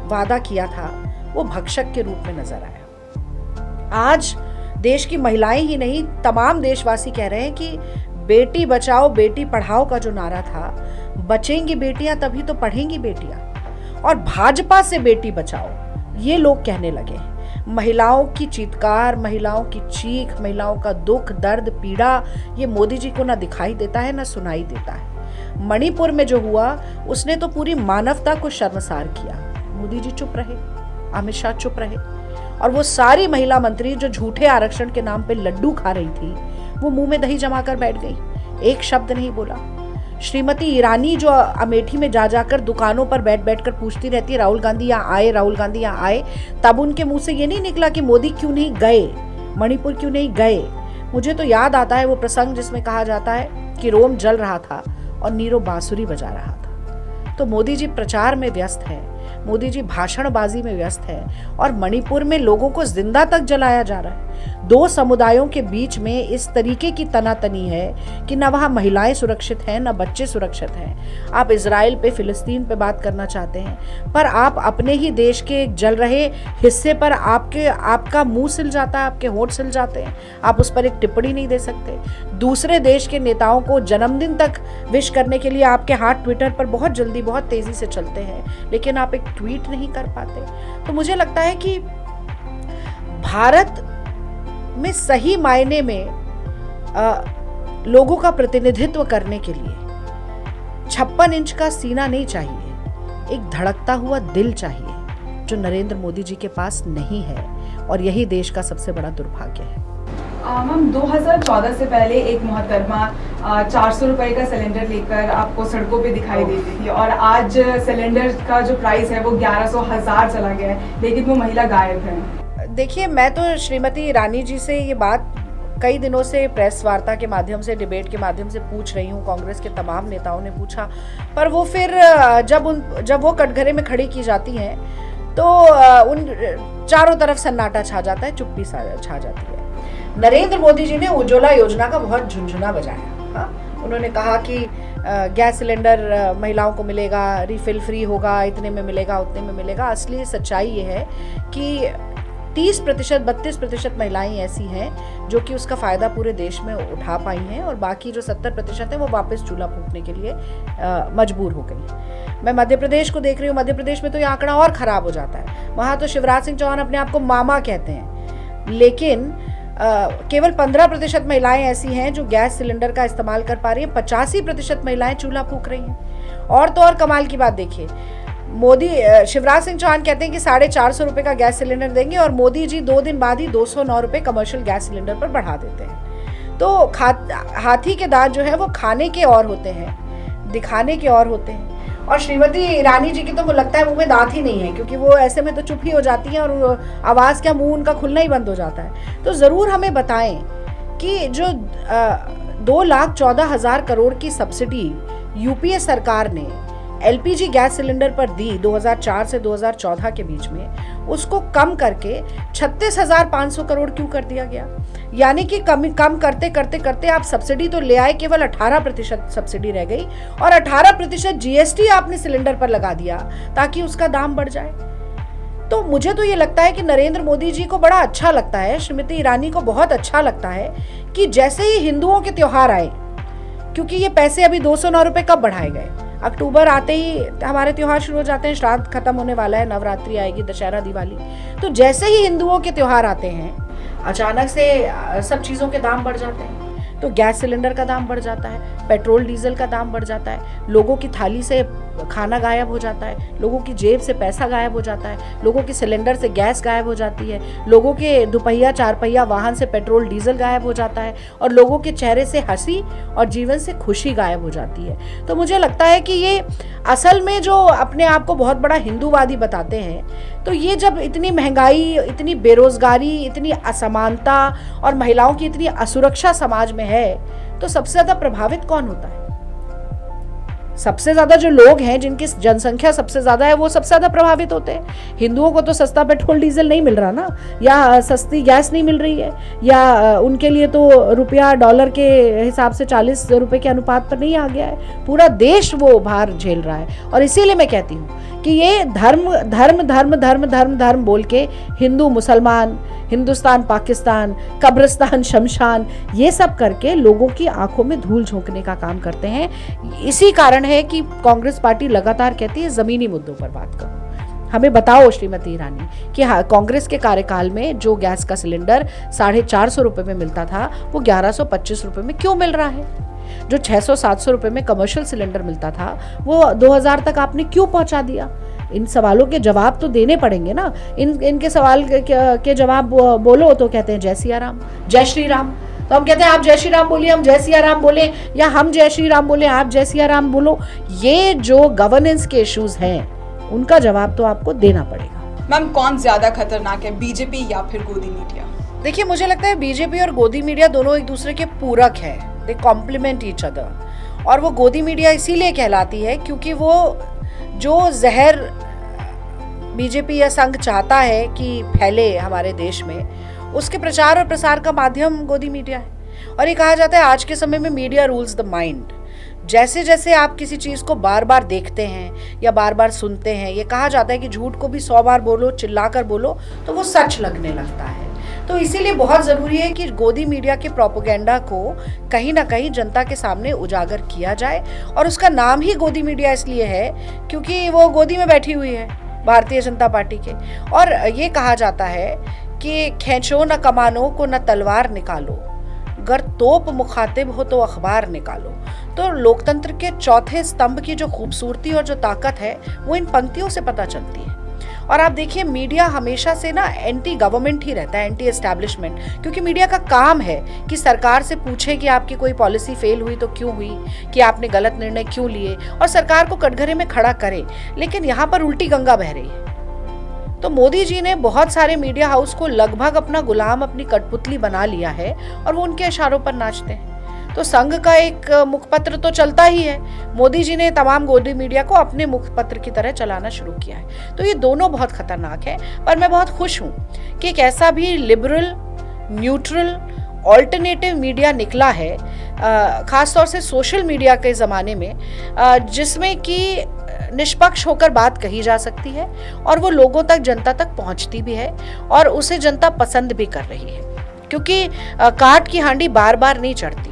वादा किया था वो भक्षक के रूप में नजर आया। आज देश की महिलाएं ही नहीं, तमाम देशवासी कह रहे हैं कि बेटी बचाओ बेटी पढ़ाओ का जो नारा था, बचेंगी बेटियां तभी तो पढ़ेंगी बेटियां, और भाजपा से बेटी बचाओ, ये लोग कहने लगे हैं। महिलाओं की चीत्कार, महिलाओं की चीख, महिलाओं का दुख, दर्द, पीड़ा, ये मोदी जी को ना दिखाई देता है ना सुनाई देता है। मणिपुर में जो हुआ उसने तो पूरी मानवता को शर्मसार किया। मोदी जी चुप रहे, अमित शाह चुप रहे, और वो सारी महिला मंत्री जो झूठे आरक्षण के नाम पे लड्डू खा रही थी, वो मुंह में दही जमा कर बैठ गई, एक शब्द नहीं बोला। श्रीमती ईरानी जो अमेठी में जा जाकर दुकानों पर बैठ बैठ कर पूछती रहती है, राहुल गांधी यहाँ आए, राहुल गांधी यहाँ आए, तब उनके मुंह से ये नहीं निकला कि मोदी क्यों नहीं गए, मणिपुर क्यों नहीं गए। मुझे तो याद आता है वो प्रसंग जिसमें कहा जाता है कि रोम जल रहा था और नीरो बांसुरी बजा रहा था। तो मोदी जी प्रचार में व्यस्त है, मोदी जी भाषणबाजी में व्यस्त है, और मणिपुर में लोगों को जिंदा तक जलाया जा रहा है। दो समुदायों के बीच में इस तरीके की तनातनी है कि ना वहाँ महिलाएं सुरक्षित हैं, ना बच्चे सुरक्षित हैं। आप इजराइल पे, फिलिस्तीन पे बात करना चाहते हैं, पर आप अपने ही देश के जल रहे हिस्से पर आपका मुंह सिल जाता है, आपके होंठ सिल जाते हैं, आप उस पर एक टिप्पणी नहीं दे सकते। दूसरे देश के नेताओं को जन्मदिन तक विश करने के लिए आपके हाथ ट्विटर पर बहुत जल्दी, बहुत तेजी से चलते हैं, लेकिन आप एक ट्वीट नहीं कर पाते। तो मुझे लगता है कि भारत में सही मायने में लोगों का प्रतिनिधित्व करने के लिए 56 इंच का सीना नहीं चाहिए, एक धड़कता हुआ दिल चाहिए जो नरेंद्र मोदी जी के पास नहीं है, और यही देश का सबसे बड़ा दुर्भाग्य है। मैम 2014 से पहले एक मोहतरमा 400 रुपए का सिलेंडर लेकर आपको सड़कों पे दिखाई देती थी, और आज सिलेंडर का जो प्राइस है वो 1100 चला गया है, लेकिन वो महिला गायब है। देखिए, मैं तो श्रीमती ईरानी जी से ये बात कई दिनों से प्रेस वार्ता के माध्यम से, डिबेट के माध्यम से पूछ रही हूँ। कांग्रेस के तमाम नेताओं ने पूछा, पर वो फिर जब वो कटघरे में खड़ी की जाती हैं तो उन चारों तरफ सन्नाटा छा जाता है, चुप्पी छा जाती है। नरेंद्र मोदी जी ने उज्ज्वला योजना का बहुत झुनझुना बजाया। हाँ, उन्होंने कहा कि गैस सिलेंडर महिलाओं को मिलेगा, रिफिल फ्री होगा, इतने में मिलेगा, उतने में मिलेगा। असली सच्चाई ये है कि 30%, 32% महिलाएं ऐसी हैं जो कि उसका फ़ायदा पूरे देश में उठा पाई हैं, और बाकी जो 70% है वो वापस चूल्हा फूंकने के लिए मजबूर हो गई। मैं मध्य प्रदेश को देख रही हूँ। मध्य प्रदेश में तो ये आंकड़ा और ख़राब हो जाता है। वहाँ तो शिवराज सिंह चौहान अपने आप को मामा कहते हैं, लेकिन केवल 15% महिलाएं ऐसी हैं जो गैस सिलेंडर का इस्तेमाल कर पा रही हैं। 85% महिलाएं चूल्हा फूंक रही हैं। और तो और कमाल की बात देखिए, शिवराज सिंह चौहान कहते हैं कि 450 रुपये का गैस सिलेंडर देंगे, और मोदी जी 2 दिन बाद ही 209 रुपये कमर्शियल गैस सिलेंडर पर बढ़ा देते हैं। तो हाथी के दांत जो है वो खाने के और होते हैं, दिखाने के और होते हैं। और श्रीमती ईरानी जी की तो मुझे लगता है मुंह में दांत ही नहीं है, क्योंकि वो ऐसे में तो चुप ही हो जाती हैं, और आवाज़ क्या, मुंह उनका खुलना ही बंद हो जाता है। तो ज़रूर हमें बताएं कि जो 2,14,000 करोड़ की सब्सिडी यूपीए सरकार ने एलपीजी गैस सिलेंडर पर दी 2004 से 2014 के बीच में, उसको कम करके 36,500 करोड़ क्यों कर दिया गया? यानी कि कम करते करते करते आप सब्सिडी तो ले आए, केवल 18% सब्सिडी रह गई, और 18% जीएसटी आपने सिलेंडर पर लगा दिया ताकि उसका दाम बढ़ जाए। तो मुझे तो ये लगता है कि नरेंद्र मोदी जी को बड़ा अच्छा लगता है, श्रीमती ईरानी को बहुत अच्छा लगता है कि जैसे ही हिंदुओं के त्योहार आए, क्योंकि ये पैसे अभी 209 रुपये कब बढ़ाए गए, अक्टूबर आते ही हमारे त्योहार शुरू हो जाते हैं, श्राद्ध खत्म होने वाला है, नवरात्रि आएगी, दशहरा, दिवाली। तो जैसे ही हिंदुओं के त्योहार आते हैं, अचानक से सब चीज़ों के दाम बढ़ जाते हैं। तो गैस सिलेंडर का दाम बढ़ जाता है, पेट्रोल डीजल का दाम बढ़ जाता है, लोगों की थाली से खाना गायब हो जाता है, लोगों की जेब से पैसा गायब हो जाता है, लोगों के सिलेंडर से गैस गायब हो जाती है, लोगों के दुपहिया चारपहिया वाहन से पेट्रोल डीजल गायब हो जाता है, और लोगों के चेहरे से हंसी और जीवन से खुशी गायब हो जाती है। तो मुझे लगता है कि ये असल में जो अपने आप को बहुत बड़ा हिंदूवादी बताते हैं, तो ये जब इतनी महंगाई, इतनी बेरोजगारी, इतनी असमानता और महिलाओं की इतनी असुरक्षा समाज में है, तो सबसे ज्यादा प्रभावित कौन होता है? सबसे ज्यादा जो लोग हैं, जिनकी जनसंख्या सबसे ज्यादा है, वो सबसे ज्यादा प्रभावित होते हैं। हिंदुओं को तो सस्ता पेट्रोल डीजल नहीं मिल रहा ना, या सस्ती गैस नहीं मिल रही है, या उनके लिए तो रुपया डॉलर के हिसाब से 40 रुपए के अनुपात पर नहीं आ गया है। पूरा देश वो भार झेल रहा है। और इसीलिए मैं कहती हूँ कि ये धर्म धर्म धर्म धर्म धर्म धर्म बोल के हिंदू मुसलमान, हिंदुस्तान पाकिस्तान, कब्रिस्तान शमशान, ये सब करके लोगों की आंखों में धूल झोंकने का काम करते हैं। इसी कारण है कि कांग्रेस पार्टी लगातार कहती है जमीनी मुद्दों पर बात करो। हमें बताओ श्रीमती ईरानी कि हाँ, कांग्रेस के कार्यकाल में जो गैस का सिलेंडर 450 रुपए में मिलता था, वो 1125 रुपए में क्यों मिल रहा है? जो 600-700 रुपए में कमर्शियल सिलेंडर मिलता था, वो 2000 तक आपने क्यों पहुंचा दिया? इन सवालों के जवाब तो देने पड़ेंगे ना। इनके सवाल के जवाब बोलो तो कहते हैं जय सिया राम, जय श्री राम। तो हम कहते हैं आप जय श्री राम बोलिए, हम जय सिया राम बोले, या हम जय श्री राम बोले, आप जय सिया राम बोलो। ये जो गवर्नेंस के इश्यूज हैं, उनका जवाब तो आपको देना पड़ेगा। मैम, कौन ज्यादा खतरनाक है, बीजेपी या फिर गोदी मीडिया? देखिए, मुझे लगता है बीजेपी और गोदी मीडिया दोनों एक दूसरे के पूरक है, दे कॉम्प्लीमेंट ईच अदर। और वो गोदी मीडिया इसीलिए कहलाती है क्योंकि वो जो जहर बीजेपी या संघ चाहता है कि फैले हमारे देश में, उसके प्रचार और प्रसार का माध्यम गोदी मीडिया है। और ये कहा जाता है आज के समय में मीडिया रूल्स द माइंड। जैसे जैसे आप किसी चीज़ को बार बार देखते हैं या बार बार सुनते हैं, ये कहा जाता है कि झूठ को भी 100 बार बोलो, चिल्लाकर बोलो, तो वो सच लगने लगता है। तो इसीलिए बहुत ज़रूरी है कि गोदी मीडिया के प्रोपेगेंडा को कहीं ना कहीं जनता के सामने उजागर किया जाए। और उसका नाम ही गोदी मीडिया इसलिए है क्योंकि वो गोदी में बैठी हुई है भारतीय जनता पार्टी के। और ये कहा जाता है कि खींचो न कमानों को न तलवार निकालो, गर तोप मुखातिब हो तो अखबार निकालो। तो लोकतंत्र के चौथे स्तंभ की जो खूबसूरती और जो ताकत है, वो इन पंक्तियों से पता चलती है। और आप देखिए मीडिया हमेशा से ना एंटी गवर्नमेंट ही रहता है, एंटी एस्टैब्लिशमेंट, क्योंकि मीडिया का काम है कि सरकार से पूछे कि आपकी कोई पॉलिसी फेल हुई तो क्यों हुई, कि आपने गलत निर्णय क्यों लिए, और सरकार को कटघरे में खड़ा करे। लेकिन यहाँ पर उल्टी गंगा बह रही है। तो मोदी जी ने बहुत सारे मीडिया हाउस को लगभग अपना गुलाम, अपनी कठपुतली बना लिया है और वो उनके इशारों पर नाचते हैं। तो संघ का एक मुखपत्र तो चलता ही है, मोदी जी ने तमाम गोदी मीडिया को अपने मुखपत्र की तरह चलाना शुरू किया है। तो ये दोनों बहुत खतरनाक है। पर मैं बहुत खुश हूँ कि एक ऐसा भी लिबरल, न्यूट्रल, ऑल्टरनेटिव मीडिया निकला है, खासतौर से सोशल मीडिया के ज़माने में, जिसमें कि निष्पक्ष होकर बात कही जा सकती है और वो लोगों तक, जनता तक पहुंचती भी है और उसे जनता पसंद भी कर रही है। क्योंकि काठ की हांडी बार बार नहीं चढ़ती।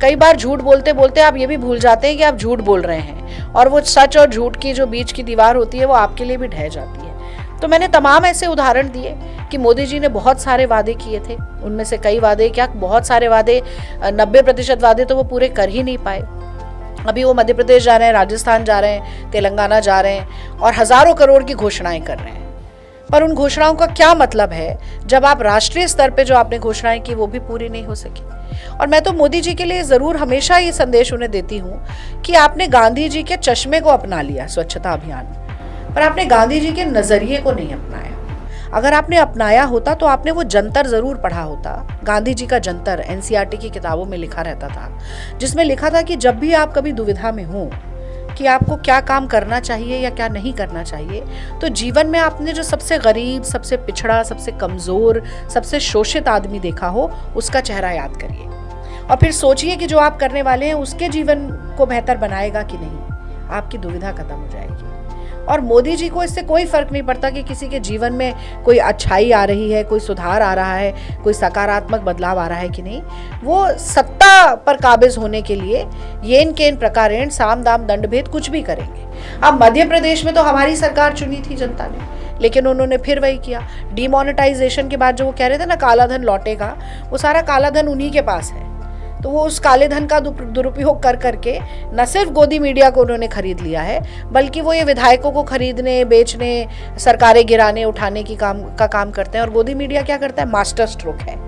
कई बार झूठ बोलते बोलते आप ये भी भूल जाते हैं कि आप झूठ बोल रहे हैं, और वो सच और झूठ की जो बीच की दीवार होती है वो आपके लिए भी ढह जाती है। तो मैंने तमाम ऐसे उदाहरण दिए कि मोदी जी ने बहुत सारे वादे किए थे, उनमें से कई वादे, क्या बहुत सारे वादे, 90% वादे तो वो पूरे कर ही नहीं पाए। अभी वो मध्य प्रदेश जा रहे हैं, राजस्थान जा रहे हैं, तेलंगाना जा रहे हैं और हजारों करोड़ की घोषणाएं कर रहे हैं। पर उन घोषणाओं का क्या मतलब है जब आप राष्ट्रीय स्तर पे जो आपने घोषणाएं की वो भी पूरी नहीं हो सकी। और मैं तो मोदी जी के लिए जरूर हमेशा ये संदेश उन्हें देती हूँ कि आपने गांधी जी के चश्मे को अपना लिया स्वच्छता अभियान, पर आपने गांधी जी के नजरिए को नहीं अपनाया। अगर आपने अपनाया होता तो आपने वो जंतर जरूर पढ़ा होता। गांधी जी का जंतर एनसीईआरटी की किताबों में लिखा रहता था, जिसमें लिखा था कि जब भी आप कभी दुविधा में हो कि आपको क्या काम करना चाहिए या क्या नहीं करना चाहिए, तो जीवन में आपने जो सबसे गरीब, सबसे पिछड़ा, सबसे कमजोर, सबसे शोषित आदमी देखा हो, उसका चेहरा याद करिए और फिर सोचिए कि जो आप करने वाले हैं उसके जीवन को बेहतर बनाएगा कि नहीं। आपकी दुविधा खत्म हो जाएगी। और मोदी जी को इससे कोई फर्क नहीं पड़ता कि किसी के जीवन में कोई अच्छाई आ रही है, कोई सुधार आ रहा है, कोई सकारात्मक बदलाव आ रहा है कि नहीं। वो सत्ता पर काबिज होने के लिए येन केन प्रकारेण, साम दाम दंड भेद कुछ भी करेंगे। अब मध्य प्रदेश में तो हमारी सरकार चुनी थी जनता ने, लेकिन उन्होंने फिर वही किया। डिमोनेटाइजेशन के बाद जो वो कह रहे थे ना काला धन लौटेगा, वो सारा काला धन उन्हीं के पास है। तो वो उस काले धन का दुरुपयोग कर करके न सिर्फ गोदी मीडिया को उन्होंने खरीद लिया है, बल्कि वो ये विधायकों को खरीदने, बेचने, सरकारें गिराने, उठाने की काम करते हैं। और गोदी मीडिया क्या करता है? मास्टर स्ट्रोक है।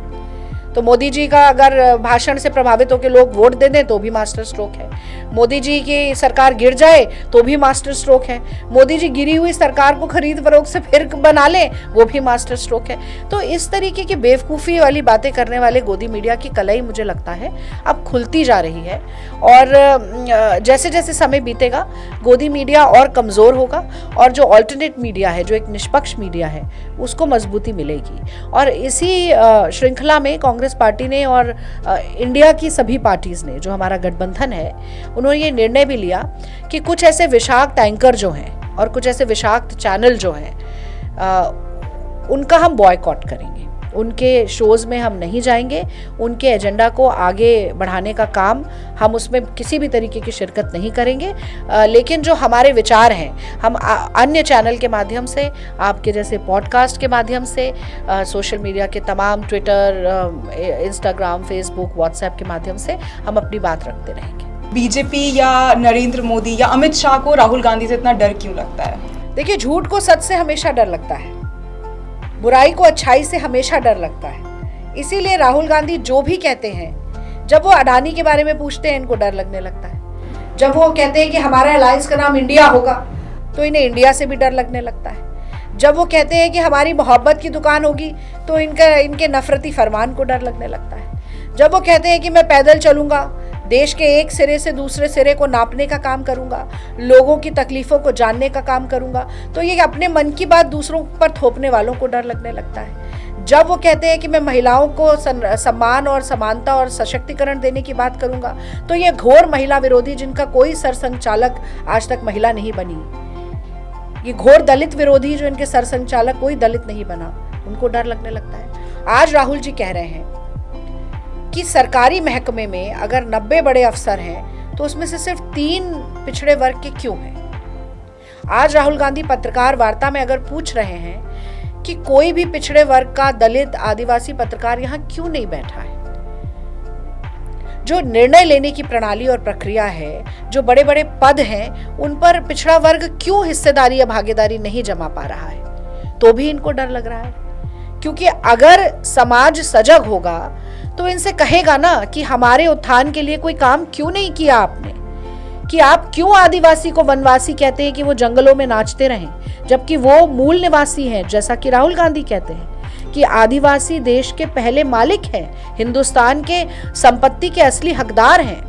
तो मोदी जी का अगर भाषण से प्रभावित होकर लोग वोट दे दें तो भी मास्टर स्ट्रोक है। मोदी जी की सरकार गिर जाए तो भी मास्टर स्ट्रोक है। मोदी जी गिरी हुई सरकार को खरीद फरोख्त से फिर बना ले, वो भी मास्टर स्ट्रोक है। तो इस तरीके की बेवकूफ़ी वाली बातें करने वाले गोदी मीडिया की कलाई, मुझे लगता है अब खुलती जा रही है। और जैसे जैसे समय बीतेगा गोदी मीडिया और कमज़ोर होगा और जो ऑल्टरनेट मीडिया है, जो एक निष्पक्ष मीडिया है, उसको मजबूती मिलेगी। और इसी श्रृंखला में कांग्रेस पार्टी ने और इंडिया की सभी पार्टीज ने, जो हमारा गठबंधन है, उन्होंने ये निर्णय भी लिया कि कुछ ऐसे विषाक्त एंकर जो हैं और कुछ ऐसे विषाक्त चैनल जो हैं, उनका हम बॉयकॉट करेंगे। उनके शोज़ में हम नहीं जाएंगे। उनके एजेंडा को आगे बढ़ाने का काम हम उसमें किसी भी तरीके की शिरकत नहीं करेंगे। लेकिन जो हमारे विचार हैं, हम अन्य चैनल के माध्यम से, आपके जैसे पॉडकास्ट के माध्यम से, सोशल मीडिया के तमाम ट्विटर, इंस्टाग्राम, फेसबुक, व्हाट्सएप के माध्यम से हम अपनी बात रखते रहेंगे। बीजेपी या नरेंद्र मोदी या अमित शाह को राहुल गांधी से इतना डर क्यों लगता है? देखिए, झूठ को सच से हमेशा डर लगता है, बुराई को अच्छाई से हमेशा डर लगता है। इसीलिए राहुल गांधी जो भी कहते हैं, जब वो अडानी के बारे में पूछते हैं इनको डर लगने लगता है। जब वो कहते हैं कि हमारा अलायंस का नाम इंडिया होगा, तो इन्हें इंडिया से भी डर लगने लगता है। जब वो कहते हैं कि हमारी मोहब्बत की दुकान होगी, तो इनके नफरती फरमान को डर लगने लगता है। जब वो कहते हैं कि मैं पैदल चलूंगा, देश के एक सिरे से दूसरे सिरे को नापने का काम करूंगा, लोगों की तकलीफों को जानने का काम करूंगा, तो ये अपने मन की बात दूसरों पर थोपने वालों को डर लगने लगता है। जब वो कहते हैं कि मैं महिलाओं को सम्मान और समानता और सशक्तिकरण देने की बात करूंगा, तो ये घोर महिला विरोधी, जिनका कोई सरसंघचालक आज तक महिला नहीं बनी, ये घोर दलित विरोधी, जो इनके सरसंघचालक कोई दलित नहीं बना, उनको डर लगने लगता है। आज राहुल जी कह रहे हैं कि सरकारी महकमे में अगर 90 बड़े अफसर हैं, तो उसमें से सिर्फ 3 पिछड़े वर्ग के क्यों हैं? आज राहुल गांधी पत्रकार वार्ता में अगर पूछ रहे हैं कि कोई भी पिछड़े वर्ग का, दलित, आदिवासी पत्रकार यहां क्यों नहीं बैठा है? जो निर्णय लेने की प्रणाली और प्रक्रिया है, जो बड़े बड़े पद हैं, उन पर पिछड़ा वर्ग क्यों हिस्सेदारी या भागीदारी नहीं जमा पा रहा है? तो भी इनको डर लग रहा है। क्योंकि अगर समाज सजग होगा तो इनसे कहेगा ना कि हमारे उत्थान के लिए कोई काम क्यों नहीं किया आपने, कि आप क्यों आदिवासी को वनवासी कहते हैं कि वो जंगलों में नाचते रहें, जबकि वो मूल निवासी हैं, जैसा कि राहुल गांधी कहते हैं कि आदिवासी देश के पहले मालिक हैं, हिंदुस्तान के संपत्ति के असली हकदार हैं।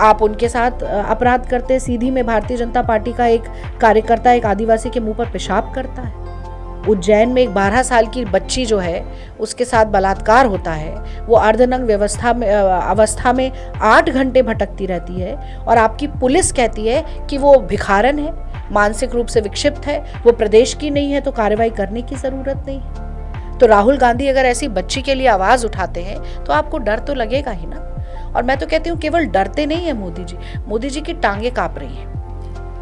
आप उनके साथ अपराध करते। सीधी में भारतीय जनता पार्टी का एक कार्यकर्ता एक आदिवासी के मुंह पर पेशाब करता है। उज्जैन में एक 12 साल की बच्ची जो है उसके साथ बलात्कार होता है। वो अर्धनग्न अवस्था में 8 घंटे भटकती रहती है और आपकी पुलिस कहती है कि वो भिखारन है, मानसिक रूप से विक्षिप्त है, वो प्रदेश की नहीं है, तो कार्रवाई करने की जरूरत नहीं है। तो राहुल गांधी अगर ऐसी बच्ची के लिए आवाज उठाते हैं तो आपको डर तो लगेगा ही ना। और मैं तो कहती हूँ केवल डरते नहीं है मोदी जी की टांगे कांप रही हैं।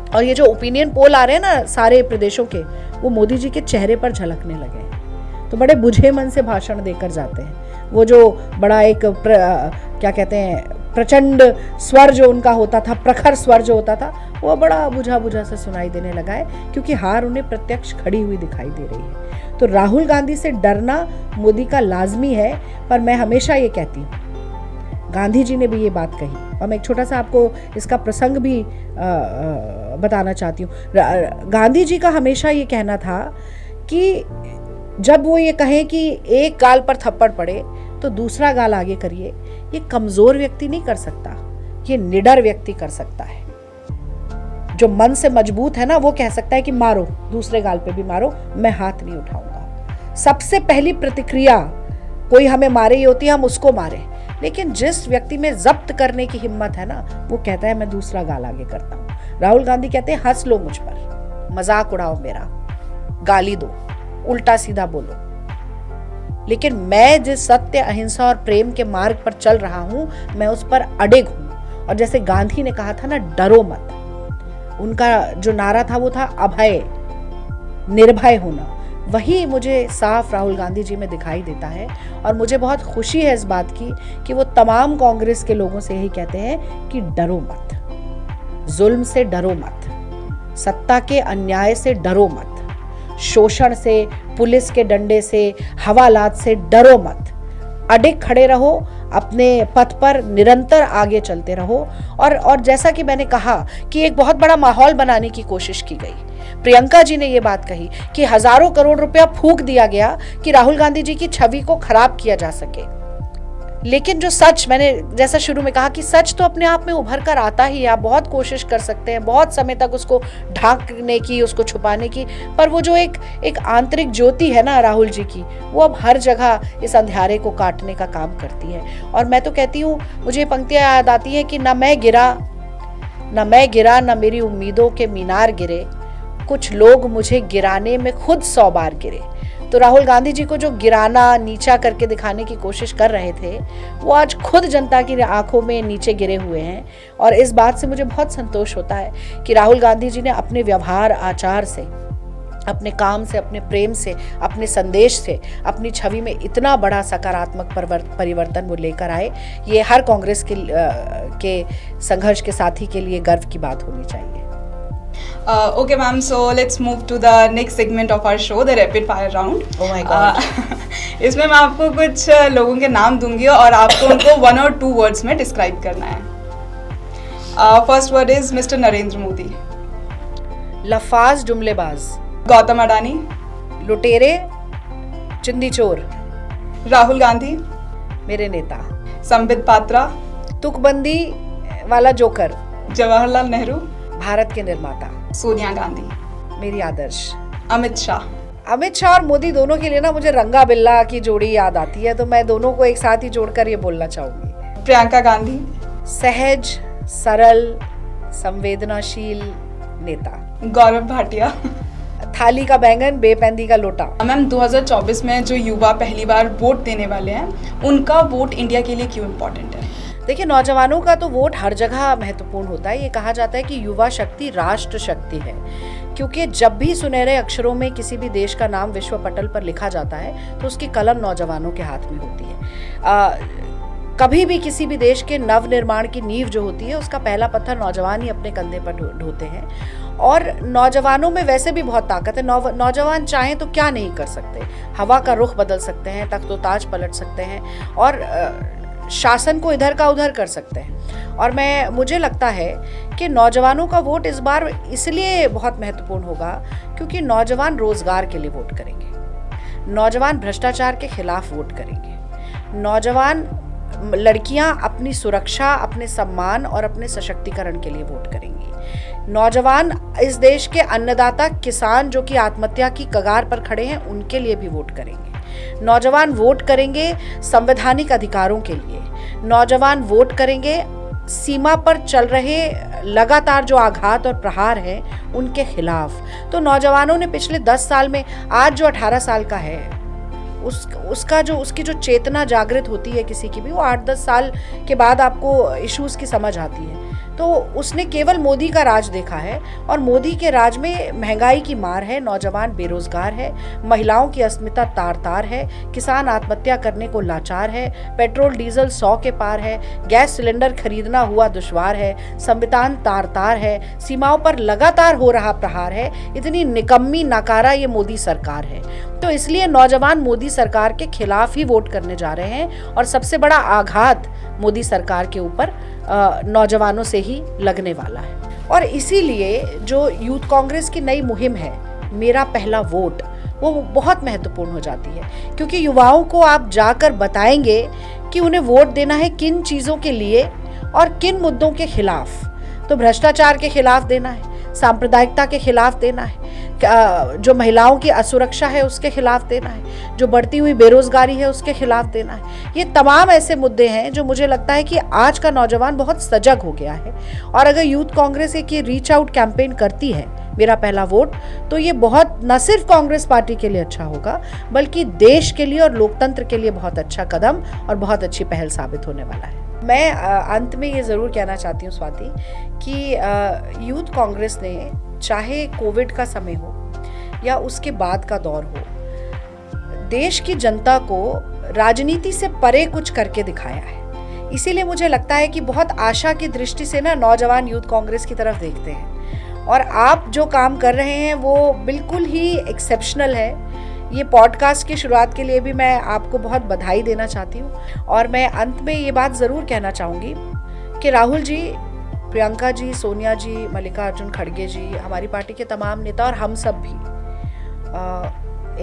और ये जो ओपिनियन पोल आ रहे हैं ना सारे प्रदेशों के, वो मोदी जी के चेहरे पर झलकने लगे हैं। तो बड़े बुझे मन से भाषण देकर जाते हैं। वो जो बड़ा एक क्या कहते हैं प्रचंड स्वर जो उनका होता था, प्रखर स्वर जो होता था, वो बड़ा बुझा बुझा से सुनाई देने लगा है, क्योंकि हार उन्हें प्रत्यक्ष खड़ी हुई दिखाई दे रही है। तो राहुल गांधी से डरना मोदी का लाजमी है। पर मैं हमेशा ये कहती हूँ, गांधी जी ने भी ये बात कही, और मैं एक छोटा सा आपको इसका प्रसंग भी बताना चाहती हूँ। गांधी जी का हमेशा ये कहना था कि जब वो ये कहें कि एक गाल पर थप्पड़ पड़े तो दूसरा गाल आगे करिए, ये कमजोर व्यक्ति नहीं कर सकता, ये निडर व्यक्ति कर सकता है। जो मन से मजबूत है ना, वो कह सकता है कि मारो, दूसरे गाल पे भी मारो, मैं हाथ नहीं उठाऊंगा। सबसे पहली प्रतिक्रिया कोई हमें मारे ही होती है, हम उसको मारे। लेकिन जिस व्यक्ति में जब्त करने की हिम्मत है ना, वो कहता है मैं दूसरा गाल आगे करता हूँ। राहुल गांधी कहते हैं हंस लो मुझ पर, मजाक उड़ाओ मेरा, गाली दो, उल्टा सीधा बोलो, लेकिन मैं जिस सत्य, अहिंसा और प्रेम के मार्ग पर चल रहा हूं, मैं उस पर अडिग हूं। और जैसे गांधी ने कहा था ना, डरो मत, उनका जो नारा था वो था अभय, निर्भय होना। वही मुझे साफ राहुल गांधी जी में दिखाई देता है। और मुझे बहुत खुशी है इस बात की कि वो तमाम कांग्रेस के लोगों से यही कहते हैं कि डरो मत, जुल्म से डरो मत, सत्ता के अन्याय से डरो मत, शोषण से, पुलिस के डंडे से, हवालात से डरो मत। अडिग खड़े रहो, अपने पथ पर निरंतर आगे चलते रहो। और जैसा कि मैंने कहा कि एक बहुत बड़ा माहौल बनाने की कोशिश की गई। प्रियंका जी ने ये बात कही कि हजारों करोड़ रुपया फूंक दिया गया कि राहुल गांधी जी की छवि को खराब किया जा सके। लेकिन जो सच, मैंने जैसा शुरू में कहा कि सच तो अपने आप में उभर कर आता ही है। आप बहुत कोशिश कर सकते हैं बहुत समय तक उसको ढांकने की, उसको छुपाने की, पर वो जो एक आंतरिक ज्योति है ना राहुल जी की, वो अब हर जगह इस अंधेरे को काटने का काम करती है। और मैं तो कहती हूँ, मुझे ये पंक्तियां याद आती हैं कि न मैं गिरा न मेरी उम्मीदों के मीनार गिरे, कुछ लोग मुझे गिराने में खुद 100 बार गिरे। तो राहुल गांधी जी को जो गिराना, नीचा करके दिखाने की कोशिश कर रहे थे, वो आज खुद जनता की आंखों में नीचे गिरे हुए हैं। और इस बात से मुझे बहुत संतोष होता है कि राहुल गांधी जी ने अपने व्यवहार, आचार से, अपने काम से, अपने प्रेम से, अपने संदेश से, अपनी छवि में इतना बड़ा सकारात्मक परिवर्तन वो लेकर आए। ये हर कांग्रेस के संघर्ष के साथी के लिए गर्व की बात होनी चाहिए। Okay ma'am, so let's move to the next segment of our show, the rapid fire round. Oh my God. इसमें मैं आपको कुछ लोगों के नाम दूंगी और आपको उनको 1 और 2 वर्ड्स में डिस्क्राइब करना है। First word is mister Narendra Modi. लफाज जुमलेबाज। गौतम अडानी। लुटेरे, चिंदी चोर। राहुल गांधी। मेरे नेता। संबित पात्रा। तुकबंदी वाला जोकर। जवाहरलाल नेहरू। भारत के निर्माता। सोनिया गांधी। मेरी आदर्श। अमित शाह और मोदी दोनों के लिए ना मुझे रंगा बिल्ला की जोड़ी याद आती है, तो मैं दोनों को एक साथ ही जोड़कर ये बोलना चाहूंगी। प्रियंका गांधी। सहज, सरल, संवेदनाशील नेता। गौरव भाटिया। थाली का बैंगन, बेपैंदी का लोटा। मैम 2024 में जो युवा पहली बार वोट देने वाले हैं, उनका वोट इंडिया के लिए क्यों इम्पोर्टेंट है? देखिए, नौजवानों का तो वोट हर जगह महत्वपूर्ण होता है। ये कहा जाता है कि युवा शक्ति राष्ट्र शक्ति है, क्योंकि जब भी सुनहरे अक्षरों में किसी भी देश का नाम विश्व पटल पर लिखा जाता है तो उसकी कलम नौजवानों के हाथ में होती है। कभी भी किसी भी देश के नव निर्माण की नींव जो होती है, उसका पहला पत्थर नौजवान ही अपने कंधे पर ढोते हैं। और नौजवानों में वैसे भी बहुत ताकत है। नौजवान चाहें तो क्या नहीं कर सकते, हवा का रुख बदल सकते हैं, तख्तो-ताज पलट सकते हैं और शासन को इधर का उधर कर सकते हैं। और मुझे लगता है कि नौजवानों का वोट इस बार इसलिए बहुत महत्वपूर्ण होगा क्योंकि नौजवान रोजगार के लिए वोट करेंगे, नौजवान भ्रष्टाचार के खिलाफ वोट करेंगे, नौजवान लड़कियां अपनी सुरक्षा, अपने सम्मान और अपने सशक्तिकरण के लिए वोट करेंगी, नौजवान इस देश के अन्नदाता किसान जो कि आत्महत्या की कगार पर खड़े हैं उनके लिए भी वोट करेंगे, नौजवान वोट करेंगे संवैधानिक अधिकारों के लिए, नौजवान वोट करेंगे सीमा पर चल रहे लगातार जो आघात और प्रहार हैं उनके खिलाफ। तो नौजवानों ने पिछले 10 साल में, आज जो 18 साल का है उसकी जो चेतना जागृत होती है किसी की भी, वो 8-10 साल के बाद आपको इश्यूज की समझ आती है। तो उसने केवल मोदी का राज देखा है और मोदी के राज में महंगाई की मार है, नौजवान बेरोजगार है, महिलाओं की अस्मिता तार तार है, किसान आत्महत्या करने को लाचार है, पेट्रोल डीजल 100 के पार है, गैस सिलेंडर खरीदना हुआ दुश्वार है, संविधान तार तार है, सीमाओं पर लगातार हो रहा प्रहार है। इतनी निकम्मी नाकारा ये मोदी सरकार है। तो इसलिए नौजवान मोदी सरकार के खिलाफ ही वोट करने जा रहे हैं और सबसे बड़ा आघात मोदी सरकार के ऊपर नौजवानों से ही लगने वाला है। और इसीलिए जो यूथ कांग्रेस की नई मुहिम है, मेरा पहला वोट, वो बहुत महत्वपूर्ण हो जाती है क्योंकि युवाओं को आप जाकर बताएंगे कि उन्हें वोट देना है किन चीज़ों के लिए और किन मुद्दों के खिलाफ। तो भ्रष्टाचार के खिलाफ देना है, सांप्रदायिकता के खिलाफ देना है, जो महिलाओं की असुरक्षा है उसके खिलाफ देना है, जो बढ़ती हुई बेरोजगारी है उसके खिलाफ देना है। ये तमाम ऐसे मुद्दे हैं जो मुझे लगता है कि आज का नौजवान बहुत सजग हो गया है। और अगर यूथ कांग्रेस एक ये रीच आउट कैंपेन करती है, मेरा पहला वोट, तो ये बहुत न सिर्फ कांग्रेस पार्टी के लिए अच्छा होगा बल्कि देश के लिए और लोकतंत्र के लिए बहुत अच्छा कदम और बहुत अच्छी पहल साबित होने वाला है। मैं अंत में ये ज़रूर कहना चाहती हूँ स्वाति कि यूथ कांग्रेस ने, चाहे कोविड का समय हो या उसके बाद का दौर हो, देश की जनता को राजनीति से परे कुछ करके दिखाया है। इसीलिए मुझे लगता है कि बहुत आशा की दृष्टि से ना नौजवान यूथ कांग्रेस की तरफ देखते हैं और आप जो काम कर रहे हैं वो बिल्कुल ही एक्सेप्शनल है। ये पॉडकास्ट की शुरुआत के लिए भी मैं आपको बहुत बधाई देना चाहती हूँ और मैं अंत में ये बात ज़रूर कहना चाहूँगी कि राहुल जी, प्रियंका जी, सोनिया जी, मल्लिकार्जुन खड़गे जी, हमारी पार्टी के तमाम नेता और हम सब भी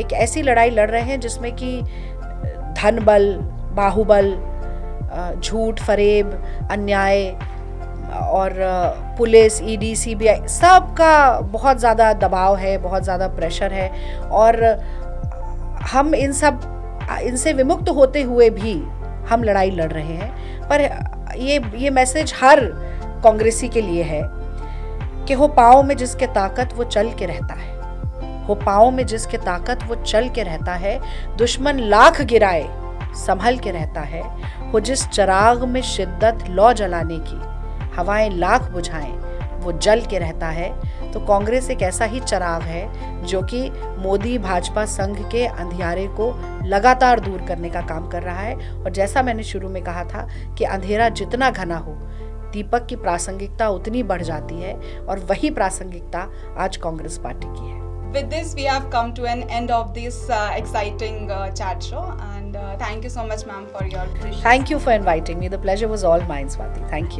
एक ऐसी लड़ाई लड़ रहे हैं जिसमें कि धन बल, बाहुबल, झूठ, फरेब, अन्याय और पुलिस, ईडी, सीबीआई, सबका बहुत ज़्यादा दबाव है, बहुत ज़्यादा प्रेशर है और हम इनसे विमुक्त होते हुए भी हम लड़ाई लड़ रहे हैं। पर ये मैसेज हर कांग्रेसी के लिए है कि हो पाँव में जिसके ताकत वो चल के रहता है, हो पाँव में जिसके ताकत वो चल के रहता है, दुश्मन लाख गिराए संभल के रहता है, हो जिस चिराग में शिद्दत लौ जलाने की हवाएं लाख बुझाएं वो जल के रहता है। तो कांग्रेस एक ऐसा ही चिराग है जो कि मोदी भाजपा संघ के अंधियारे को लगातार दूर करने का काम कर रहा है। और जैसा मैंने शुरू में कहा था कि अंधेरा जितना घना हो, दीपक की प्रासंगिकता उतनी बढ़ जाती है और वही प्रासंगिकता आज कांग्रेस पार्टी की है। With this, we have come to an end of this exciting chat show, and thank you so much, ma'am, for your appreciation. Thank you for inviting me. The pleasure was all mine, Swati. Thank you.